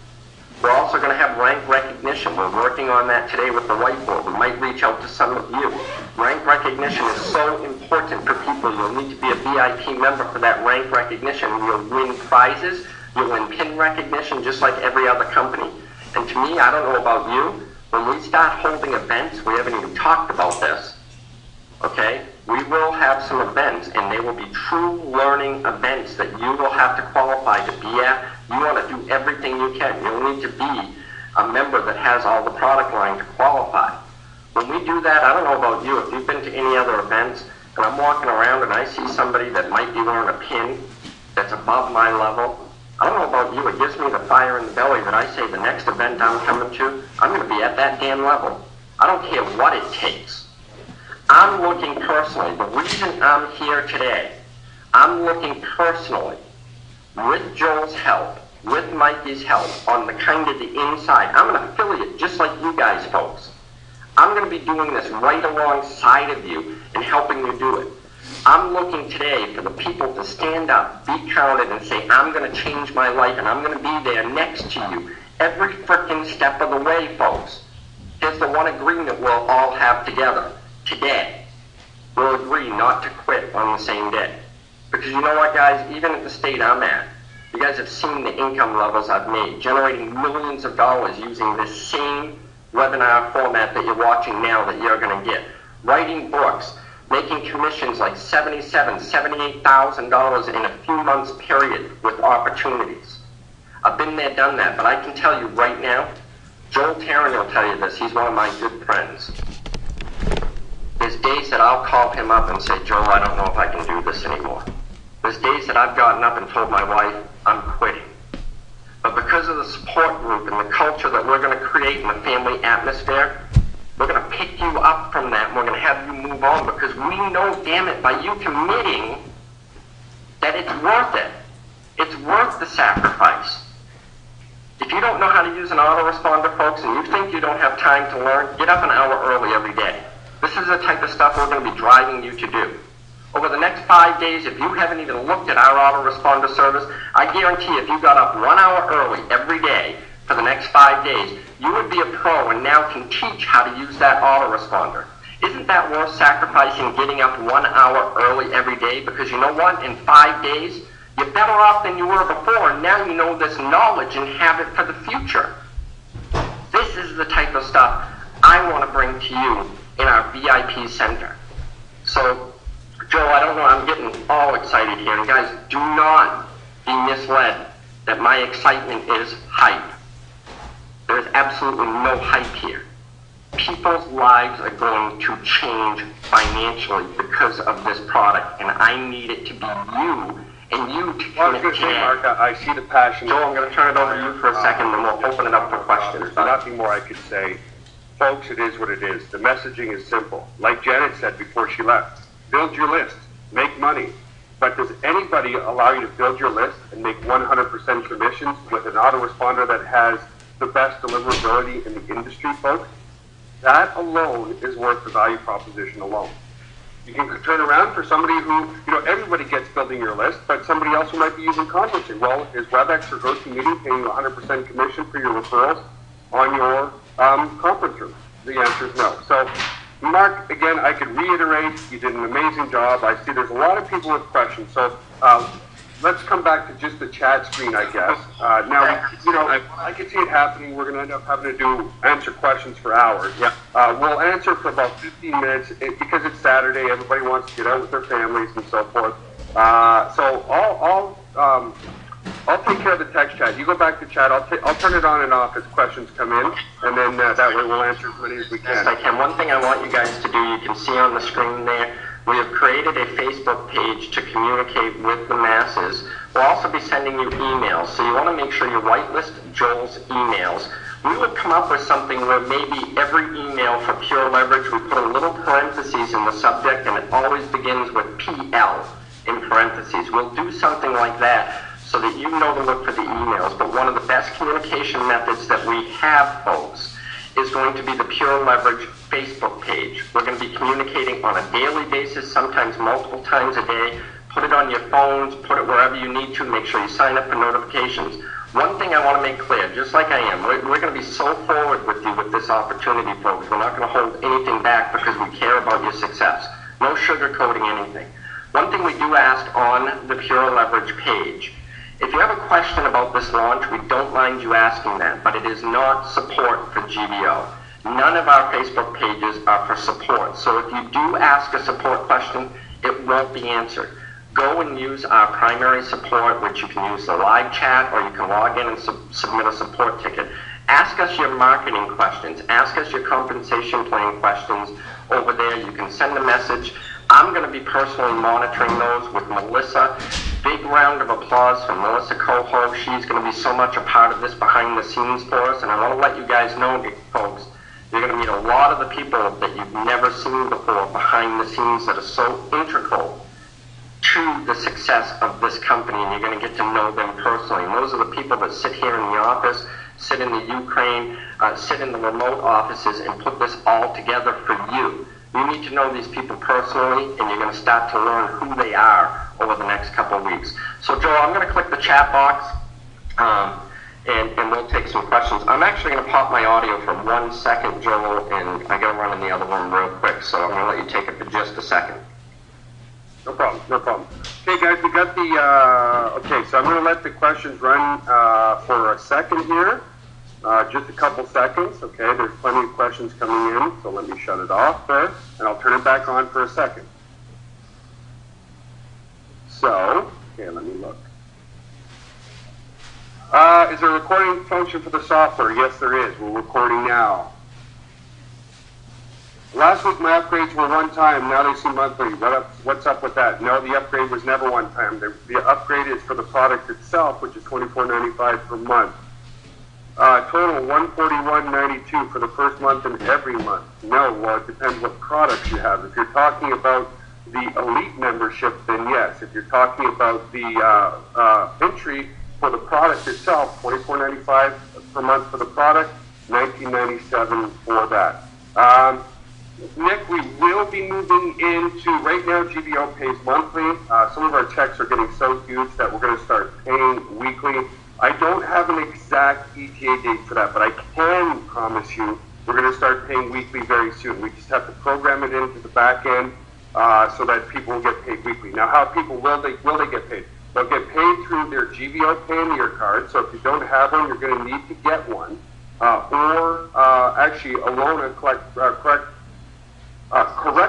We're also going to have rank recognition. We're working on that today with the whiteboard. We might reach out to some of you. Rank recognition is so important for people. You'll need to be a VIP member for that rank recognition. You'll win prizes. You'll win pin recognition just like every other company. And to me, I don't know about you, when we start holding events, we haven't even talked about this, okay? We will have some events, and they will be true learning events that you will have to qualify to be at. You want to do everything you can. You'll need to be a member that has all the product line to qualify. When we do that, I don't know about you, if you've been to any other events, and I'm walking around and I see somebody that might be wearing a pin, that's above my level. I don't know about you, it gives me the fire in the belly that I say the next event I'm coming to, I'm going to be at that damn level. I don't care what it takes. I'm looking personally, the reason I'm here today, I'm looking personally, with Joel's help, with Mikey's help, on the kind of the inside. I'm an affiliate, just like you guys folks. I'm going to be doing this right alongside of you and helping you do it. I'm looking today for the people to stand up, be counted, and say, I'm going to change my life, and I'm going to be there next to you every frickin' step of the way, folks. Here's the one agreement we'll all have together today. We'll agree not to quit on the same day. Because you know what, guys? Even at the state I'm at, you guys have seen the income levels I've made, generating millions of dollars using this same webinar format that you're watching now that you're going to get. Writing books, making commissions like $77,000, $78,000 in a few months period with opportunities. I've been there, done that, but I can tell you right now, Joel Tarrant will tell you this, he's one of my good friends. There's days that I'll call him up and say, Joel, I don't know if I can do this anymore. There's days that I've gotten up and told my wife, I'm quitting. But because of the support group and the culture that we're going to create in the family atmosphere, we're going to pick you up from that and we're going to have you move on because we know, damn it, by you committing that it's worth it. It's worth the sacrifice. If you don't know how to use an autoresponder, folks, and you think you don't have time to learn, get up an hour early every day. This is the type of stuff we're going to be driving you to do. Over the next 5 days, if you haven't even looked at our autoresponder service, I guarantee if you got up 1 hour early every day for the next 5 days, you would be a pro and now can teach how to use that autoresponder. Isn't that worth sacrificing getting up 1 hour early every day? Because you know what? In 5 days, you're better off than you were before, and now you know this knowledge and have it for the future. This is the type of stuff I want to bring to you in our VIP center. So, Joe, I don't know, I'm getting all excited here. And guys, do not be misled that my excitement is hype. There is absolutely no hype here. People's lives are going to change financially because of this product, and I need it to be you and you to commit today. Mark, I see the passion. Joe, I'm going to turn it over to you for a second, and we'll open it up for questions. There's nothing more I could say. Folks, it is what it is. The messaging is simple. Like Janet said before she left, build your list, make money. But does anybody allow you to build your list and make 100% commissions with an autoresponder that has the best deliverability in the industry, folks? That alone is worth the value proposition alone. You can turn around for somebody who, everybody gets building your list, but somebody else who might be using conferencing. Well, is WebEx or GoToMeeting paying you 100% commission for your referrals on your conference room? The answer is no. So, Mark, again, I could reiterate, you did an amazing job. I see there's a lot of people with questions. So, let's come back to just the chat screen, I guess. Now, I could see it happening. We're going to end up having to answer questions for hours. Yeah. We'll answer for about 15 minutes because it's Saturday. Everybody wants to get out with their families and so forth. So I'll take care of the text chat. You go back to chat. I'll turn it on and off as questions come in, and then that way we'll answer as many as we can. Yes, I can. One thing I want you guys to do, you can see on the screen there, we have created a Facebook page to communicate with the masses. We'll also be sending you emails, so you want to make sure you whitelist Joel's emails. We would come up with something where maybe every email for Pure Leverage, we put a little parentheses in the subject, and it always begins with PL in parentheses. We'll do something like that so that you know to look for the emails. But one of the best communication methods that we have, folks, is going to be the Pure Leverage Facebook page. We're going to be communicating on a daily basis, sometimes multiple times a day. Put it on your phones, put it wherever you need to. Make sure you sign up for notifications. One thing I want to make clear, just like I am, we're going to be so forward with you with this opportunity, folks. We're not going to hold anything back because we care about your success. No sugarcoating anything. One thing we do ask on the Pure Leverage page, if you have a question about this launch, we don't mind you asking that, but it is not support for GBO. None of our Facebook pages are for support. So if you do ask a support question, it won't be answered. Go and use our primary support, which you can use the live chat, or you can log in and submit a support ticket. Ask us your marketing questions. Ask us your compensation plan questions over there. You can send a message. I'm going to be personally monitoring those with Melissa. big round of applause for Melissa Coho. She's going to be so much a part of this behind the scenes for us, and I want to let you guys know, folks, you're going to meet a lot of the people that you've never seen before behind the scenes that are so integral to the success of this company, and you're going to get to know them personally. And those are the people that sit here in the office, sit in the Ukraine, sit in the remote offices, and put this all together for you. You need to know these people personally, and you're going to start to learn who they are over the next couple of weeks. So, Joel, I'm going to click the chat box, and we'll take some questions. I'm actually going to pop my audio for 1 second, Joel, and I got to run in the other room real quick, so I'm going to let you take it for just a second. No problem, no problem. Okay, guys, we got the, okay, so I'm going to let the questions run for a second here. Just a couple seconds, okay? There's plenty of questions coming in, so let me shut it off there, and I'll turn it back on for a second. So, okay, let me look. Is there a recording function for the software? Yes, there is. We're recording now. Last week, my upgrades were one time. Now they seem monthly. What's up with that? No, the upgrade was never one time. The upgrade is for the product itself, which is $24.95 per month. Total $141.92 for the first month and every month. No, well, it depends what products you have. If you're talking about the Elite membership, then yes. If you're talking about the entry for the product itself, $24.95 per month for the product, $19.97 for that. Nick, we will be moving into, right now GBO pays monthly. Some of our checks are getting so huge that we're going to start paying weekly. I don't have an exact ETA date for that, but I can promise you we're going to start paying weekly very soon. We just have to program it into the back end so that people will get paid weekly. Now, how people will they get paid? They'll get paid through their GBO Payoneer card. So if you don't have one, you're going to need to get one. Actually, Alona, correct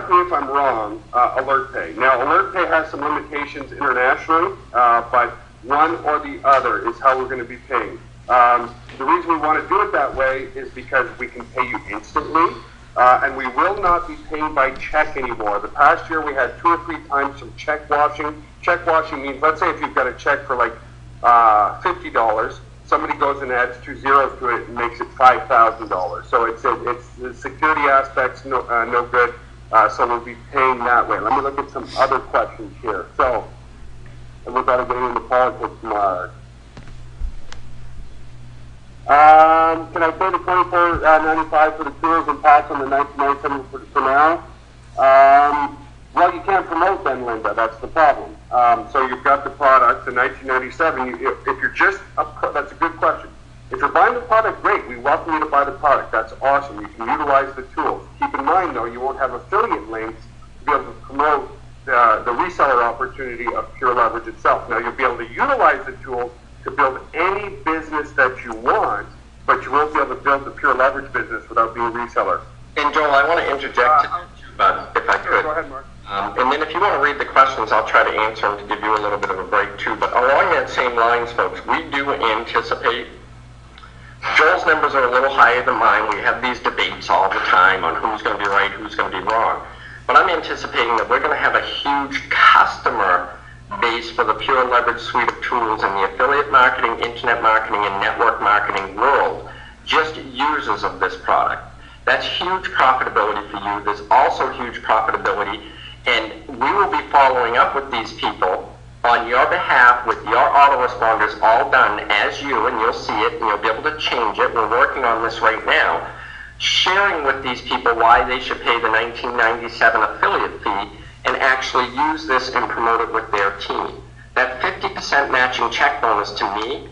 me if I'm wrong, AlertPay. Now, AlertPay has some limitations internationally, but one or the other is how we're going to be paying. The reason we want to do it that way is because we can pay you instantly, and we will not be paying by check anymore. The past year, we had 2 or 3 times some check washing. Check washing means, let's say if you've got a check for like $50, somebody goes and adds 2 zeros to it and makes it $5,000. So it's the security aspect's no good. So we'll be paying that way. Let me look at some other questions here. So, and we've got to get into politics tomorrow. Can I pay the $24.95 for the tools and pass on the $19.97 for now? Well, you can't promote then, Linda. That's the problem. So you've got the product, the $19.97. If you're just that's a good question. If you're buying the product, great. We welcome you to buy the product. That's awesome. You can utilize the tools. Keep in mind, though, you won't have affiliate links to be able to promote the reseller opportunity of Pure Leverage itself. Now, you'll be able to utilize the tools to build any business that you want, but you won't be able to build the Pure Leverage business without being a reseller. And Joel, I want to interject, if I could. Go ahead, Mark. And then if you want to read the questions, I'll try to answer them to give you a little bit of a break too. But along that same lines, folks, we do anticipate, Joel's numbers are a little higher than mine. We have these debates all the time on who's going to be right, who's going to be wrong. But I'm anticipating that we're going to have a huge customer base for the Pure Leverage suite of tools in the affiliate marketing, internet marketing, and network marketing world, just users of this product. That's huge profitability for you. There's also huge profitability, and we will be following up with these people on your behalf with your autoresponders all done as you, and you'll see it, and you'll be able to change it. We're working on this right now, sharing with these people why they should pay the $19.97 affiliate fee and actually use this and promote it with their team. That 50% matching check bonus, to me,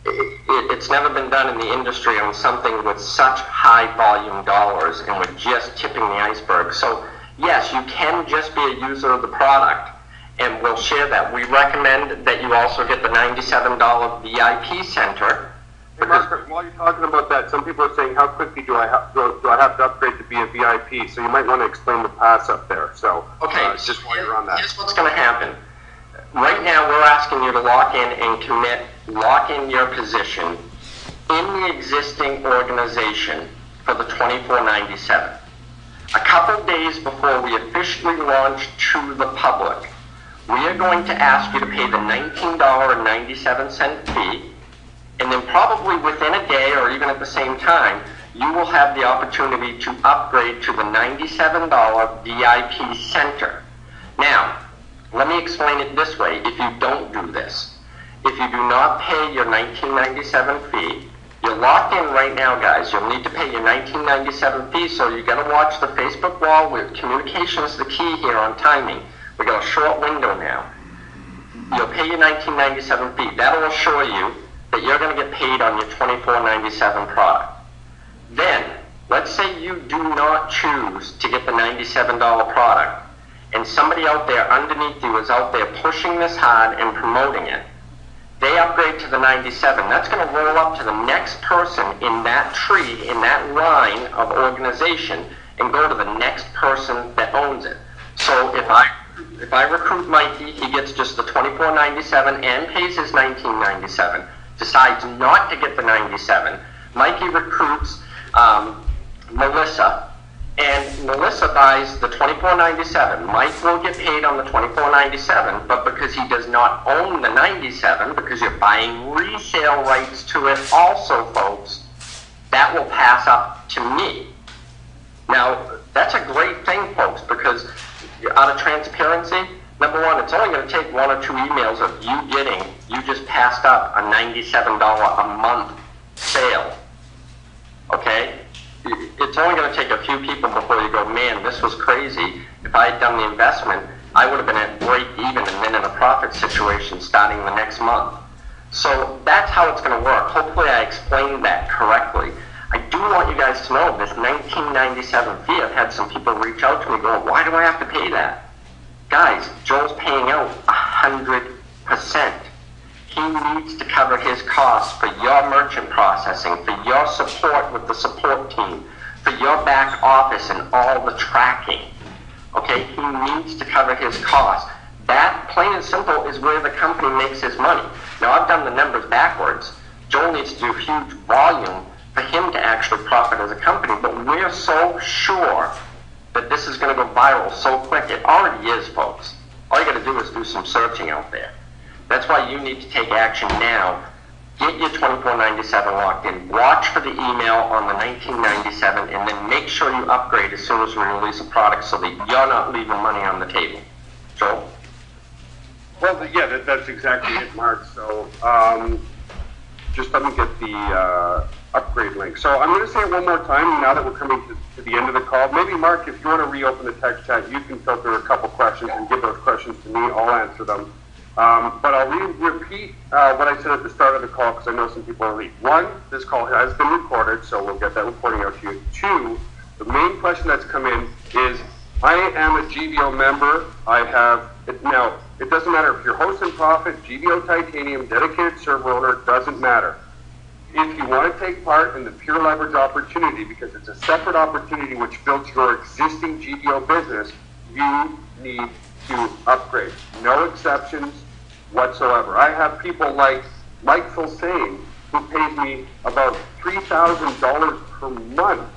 it's never been done in the industry on something with such high volume dollars, and we're just tipping the iceberg. So yes, you can just be a user of the product, and we'll share that. We recommend that you also get the $97 VIP center. Hey, Mark, while you're talking about that, some people are saying, how quickly do I have to upgrade to be a VIP? So you might want to explain the pass up there. So okay, just while you're on that. Here's what's going to happen. Right now, we're asking you to lock in and commit, lock in your position in the existing organization for the $24.97. A couple days before we officially launch to the public, we are going to ask you to pay the $19.97 fee, and then probably within a day or even at the same time, you will have the opportunity to upgrade to the $97 VIP Center. Now, let me explain it this way if you don't do this. If you do not pay your $19.97 fee, you're locked in right now, guys. You'll need to pay your $19.97 fee, so you got to watch the Facebook wall. With communication is the key here on timing. We got a short window now. You'll pay your $19.97 fee. That will assure you that you're going to get paid on your $24.97 product. Then, let's say you do not choose to get the $97 product, and somebody out there underneath you is out there pushing this hard and promoting it. They upgrade to the 97. That's going to roll up to the next person in that tree, in that line of organization, and go to the next person that owns it. So if I recruit Mikey, he gets just the $24.97 and pays his $19.97. Decides not to get the 97. Mikey recruits Melissa, and Melissa buys the $24.97. Mike will get paid on the $24.97, but because he does not own the 97, because you're buying resale rights to it also, folks, that will pass up to me. Now, that's a great thing, folks, because out of transparency, number one, it's only going to take 1 or 2 emails of you just passed up a $97 a month sale. Okay? It's only going to take a few people before you go, man, this was crazy. If I had done the investment, I would have been at break even and then in a profit situation starting the next month. So that's how it's going to work. Hopefully I explained that correctly. I do want you guys to know this $19.97 fee. I've had some people reach out to me going, why do I have to pay that? Guys, Joel's paying out 100%. He needs to cover his costs for your merchant processing, for your support with the support team, for your back office and all the tracking. Okay, he needs to cover his costs. That, plain and simple, is where the company makes his money. Now, I've done the numbers backwards. Joel needs to do huge volume for him to actually profit as a company, but we're so sure that this is going to go viral so quick. It already is, folks. All you got to do is do some searching out there. That's why you need to take action now. Get your $24.97 locked in. Watch for the email on the $19.97, and then make sure you upgrade as soon as we release a product so that you're not leaving money on the table. Joel? Well, yeah, that's exactly it, Mark. So just let me get the upgrade link. So I'm going to say it one more time now that we're coming to the end of the call. Maybe, Mark, if you want to reopen the text chat, you can filter a couple questions and give those questions to me. I'll answer them. But I'll repeat what I said at the start of the call because I know some people are late. 1, this call has been recorded, so we'll get that recording out to you. 2, the main question that's come in is, I am a GVO member. I have, now, it doesn't matter if you're host and profit, GVO Titanium, dedicated server owner, doesn't matter. If you want to take part in the Pure Leverage opportunity, because it's a separate opportunity which builds your existing GVO business, you need to upgrade. No exceptions whatsoever. I have people like Mike Filsaime, who pays me about $3,000 per month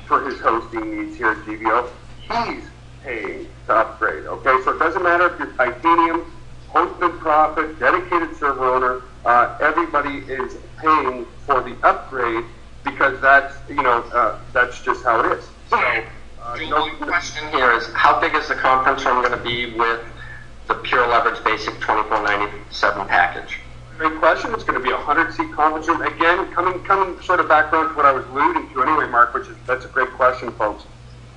for his hosting needs here at GVO. He's paying to upgrade, okay? So it doesn't matter if you're Titanium, host and profit, dedicated server owner, everybody is paying for the upgrade because that's, that's just how it is. So, Joel, the question here is, how big is the conference room going to be with the Pure Leverage Basic $24.97 package? Great question. It's going to be a 100-seat conference room. Again, coming sort of background to what I was alluding to anyway, Mark, that's a great question, folks.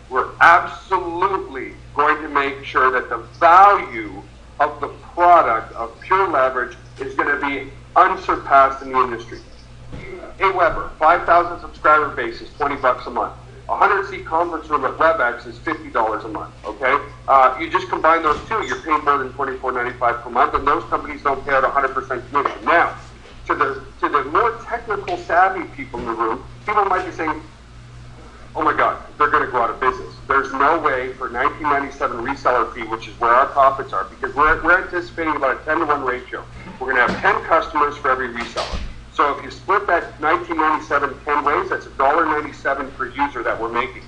We're absolutely going to make sure that the value of the product of Pure Leverage is going to be unsurpassed in the industry. AWeber, 5,000 subscriber base is $20 a month. A 100-seat conference room at WebEx is $50 a month, okay? You just combine those two, you're paying more than $24.95 per month, and those companies don't pay out 100% commission. Now, to the more technical savvy people in the room, people might be saying, oh my God, they're going to go out of business. There's no way for $19.97 reseller fee, which is where our profits are, because we're anticipating about a 10-to-1 ratio. We're going to have 10 customers for every reseller. So if you split that $19.97 10 ways, that's $1.97 per user that we're making.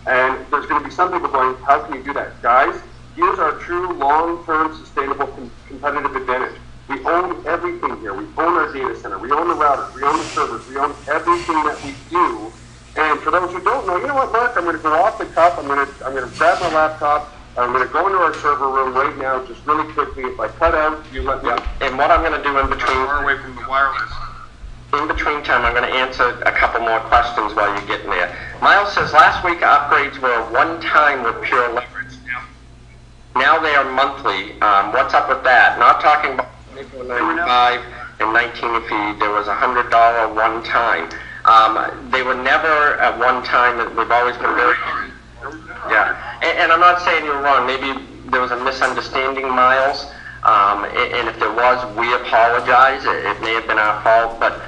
And there's going to be some people going, how can you do that? Guys, Here's our true long-term sustainable competitive advantage. We own everything here. We own our data center. We own the routers. We own the servers. We own everything that we do. And for those who don't know, you know what, Mark? I'm going to go off the cuff. I'm going to grab my laptop. I'm going to go into our server room right now, just really quickly. If I cut out, you let me know. And what I'm going to do in between, far away from the wireless. in between time, I'm going to answer a couple more questions while you're getting there. Miles says last week upgrades were one time with Pure Leverage. Now they are monthly. What's up with that? Not talking about $24.95 and 19 fee. There was $100 one time. They were never at one time. They've always been very. Yeah, and I'm not saying you're wrong. Maybe there was a misunderstanding, Miles. And if there was, we apologize. It may have been our fault, but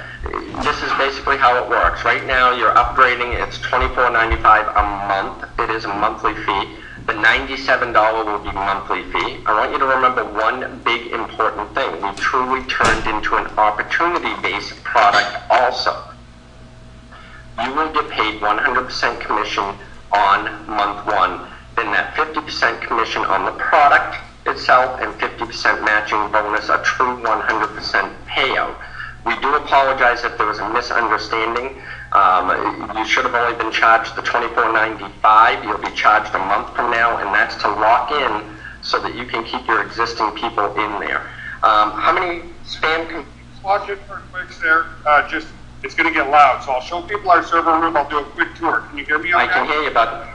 this is basically how it works. Right now, you're upgrading. It's $24.95 a month. It is a monthly fee. The $97 will be monthly fee. I want you to remember one big important thing. We truly turned into an opportunity-based product also. You will get paid 100% commission on month one, then that 50% commission on the product itself and 50% matching bonus, a true 100% payout. We do apologize if there was a misunderstanding. You should have only been charged the $24.95. You'll be charged a month from now, and that's to lock in so that you can keep your existing people in there. How many spam? Watch it for quick there. It's going to get loud, so I'll show people our server room. I'll do a quick tour. Can you hear me? Okay? I can hear you, bud.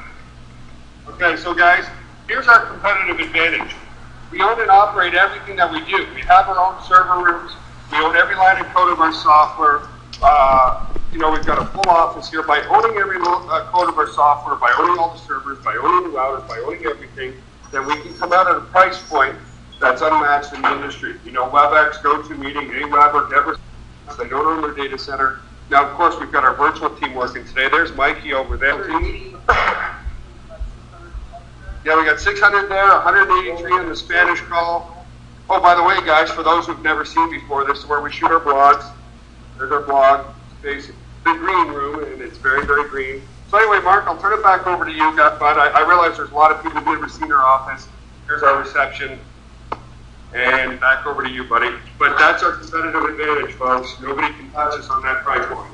Okay, so guys, here's our competitive advantage. We own and operate everything that we do. We have our own server rooms. We own every line and code of our software. We've got a full office here. By owning every code of our software, by owning all the servers, by owning the routers, by owning everything, then we can come out at a price point that's unmatched in the industry. WebEx, GoToMeeting, Aweber, Never. They don't own their data center. Now, of course, we've got our virtual team working today. There's Mikey over there. Yeah, we got 600 there, 183 in the Spanish call. Oh, by the way, guys, for those who've never seen before, this is where we shoot our blogs. There's our blog space, the green room, and it's very, very green. So anyway, Mark, I'll turn it back over to you, but I realize there's a lot of people who've never seen our office. Here's our reception. And back over to you, buddy. But that's our competitive advantage, folks. Nobody can touch us on that price point.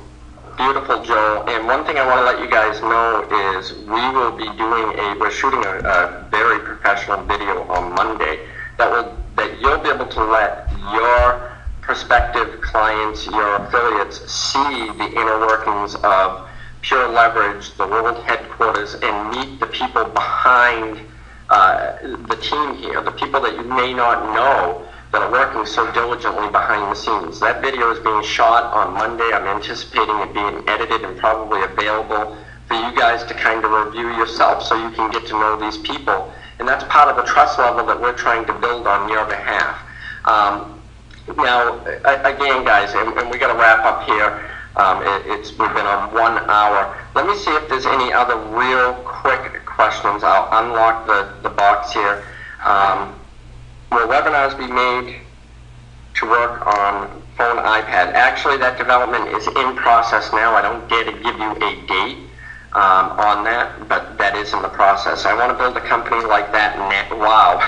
Beautiful, Joe. And one thing I want to let you guys know is we're shooting a very professional video on Monday that you'll be able to let your prospective clients, your affiliates, see the inner workings of Pure Leverage, the world headquarters, and meet the people behind the team here, the people that you may not know that are working so diligently behind the scenes. That video is being shot on Monday. I'm anticipating it being edited and probably available for you guys to kind of review yourself so you can get to know these people. And that's part of the trust level that we're trying to build on your behalf. Now, again, guys, and we got to wrap up here. We've been on 1 hour. Let me see if there's any other real quick questions. I'll unlock the box here. Will webinars be made to work on phone, iPad? Actually, that development is in process now. I don't dare to give you a date on that, but that is in the process. I want to build a company like that. Wow.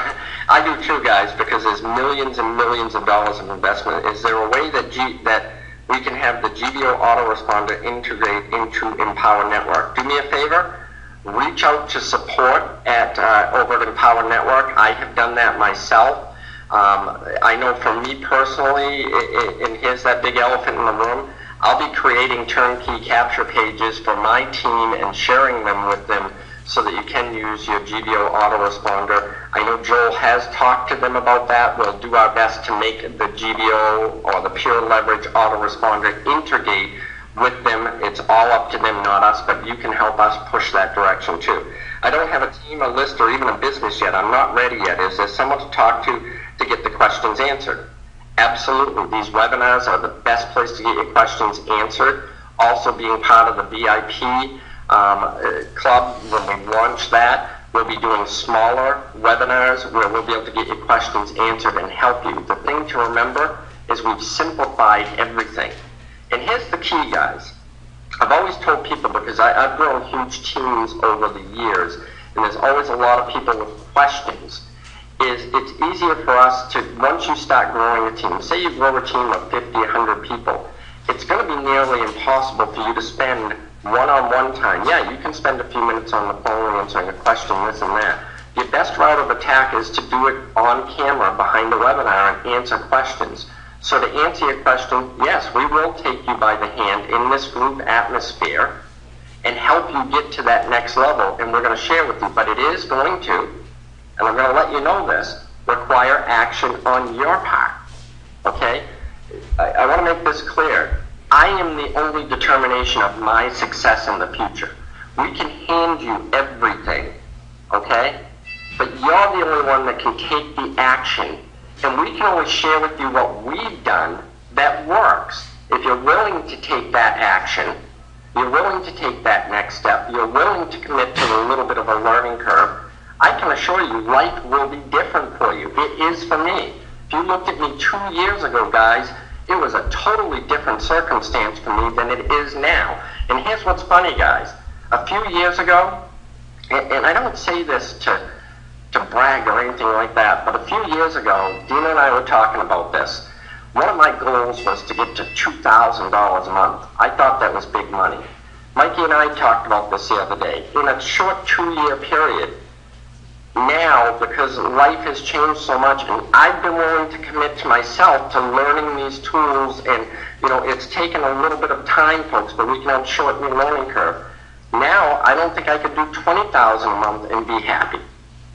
I do too, guys, because there's millions and millions of dollars of investment. Is there a way that we can have the GBO autoresponder integrate into Empower Network? Do me a favor. Reach out to support over at Empower Network. I have done that myself. I know for me personally, and here's that big elephant in the room, I'll be creating turnkey capture pages for my team and sharing them with them so that you can use your GBO autoresponder. I know Joel has talked to them about that. We'll do our best to make the GBO or the Pure Leverage autoresponder integrate with them. It's all up to them, not us, but you can help us push that direction too. I don't have a team, a list, or even a business yet. I'm not ready yet. Is there someone to talk to get the questions answered? Absolutely. These webinars are the best place to get your questions answered. Also, being part of the VIP club, when we launch that, we'll be doing smaller webinars where we'll be able to get your questions answered and help you. The thing to remember is we've simplified everything. And here's the key, guys. I've always told people, because I've grown huge teams over the years, and there's always a lot of people with questions, is it's easier for us to, once you start growing a team, say you grow a team of 50, 100 people, it's going to be nearly impossible for you to spend one-on-one time. Yeah, you can spend a few minutes on the phone answering a question, this and that. Your best route of attack is to do it on camera behind the webinar and answer questions. So to answer your question, yes, we will take you by the hand in this group atmosphere and help you get to that next level, and we're going to share with you. But it is going to, and I'm going to let you know this, require action on your part. Okay? I want to make this clear. I am the only determination of my success in the future. We can hand you everything, okay? But you're the only one that can take the action, and we can only share with you what we've done that works. If you're willing to take that action, you're willing to take that next step, you're willing to commit to a little bit of a learning curve, I can assure you life will be different for you. It is for me. If you looked at me 2 years ago, guys, it was a totally different circumstance for me than it is now. And here's what's funny, guys. A few years ago, and I don't say this to brag or anything like that, but a few years ago, Dina and I were talking about this. One of my goals was to get to $2,000 a month. I thought that was big money. Mikey and I talked about this the other day. In a short 2-year period, now, because life has changed so much, and I've been willing to commit to myself to learning these tools, and, it's taken a little bit of time, folks, but we can help shorten the learning curve. Now, I don't think I could do $20,000 a month and be happy.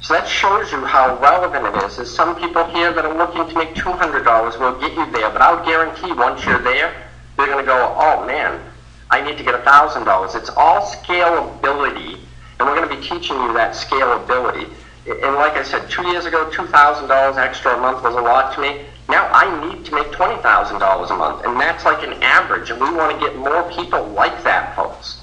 So that shows you how relevant it is. There's some people here that are looking to make $200 will get you there, but I'll guarantee once you're there, you're going to go, oh man, I need to get $1,000. It's all scalability, and we're going to be teaching you that scalability. And like I said, 2 years ago, $2,000 extra a month was a lot to me. Now I need to make $20,000 a month, and that's like an average, and we want to get more people like that, folks.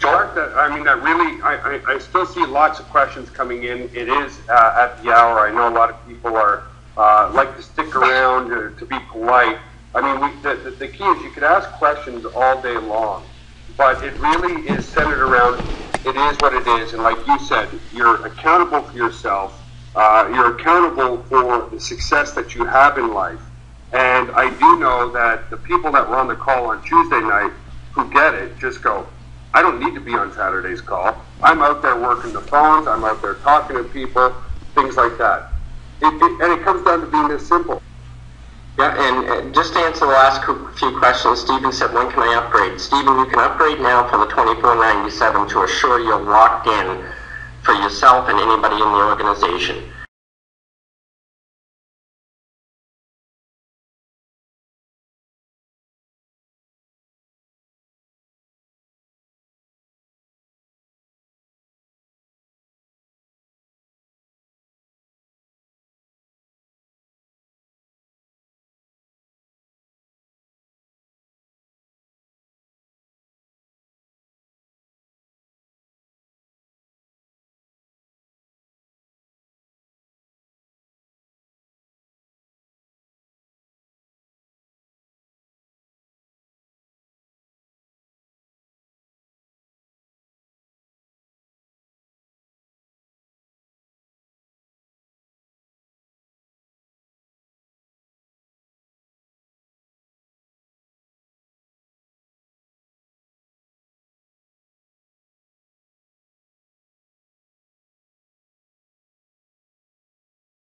Mark, I still see lots of questions coming in. It is at the hour. I know a lot of people are like to stick around to be polite. The key is you could ask questions all day long, but it really is centered around it is what it is. And like you said, you're accountable for yourself. You're accountable for the success that you have in life. And I do know that the people that were on the call on Tuesday night who get it just go, I don't need to be on Saturday's call. I'm out there working the phones. I'm out there talking to people, things like that. And it comes down to being this simple. Yeah, and just to answer the last few questions, Stephen said, when can I upgrade? Stephen, you can upgrade now for the $24.97 to assure you're locked in for yourself and anybody in the organization.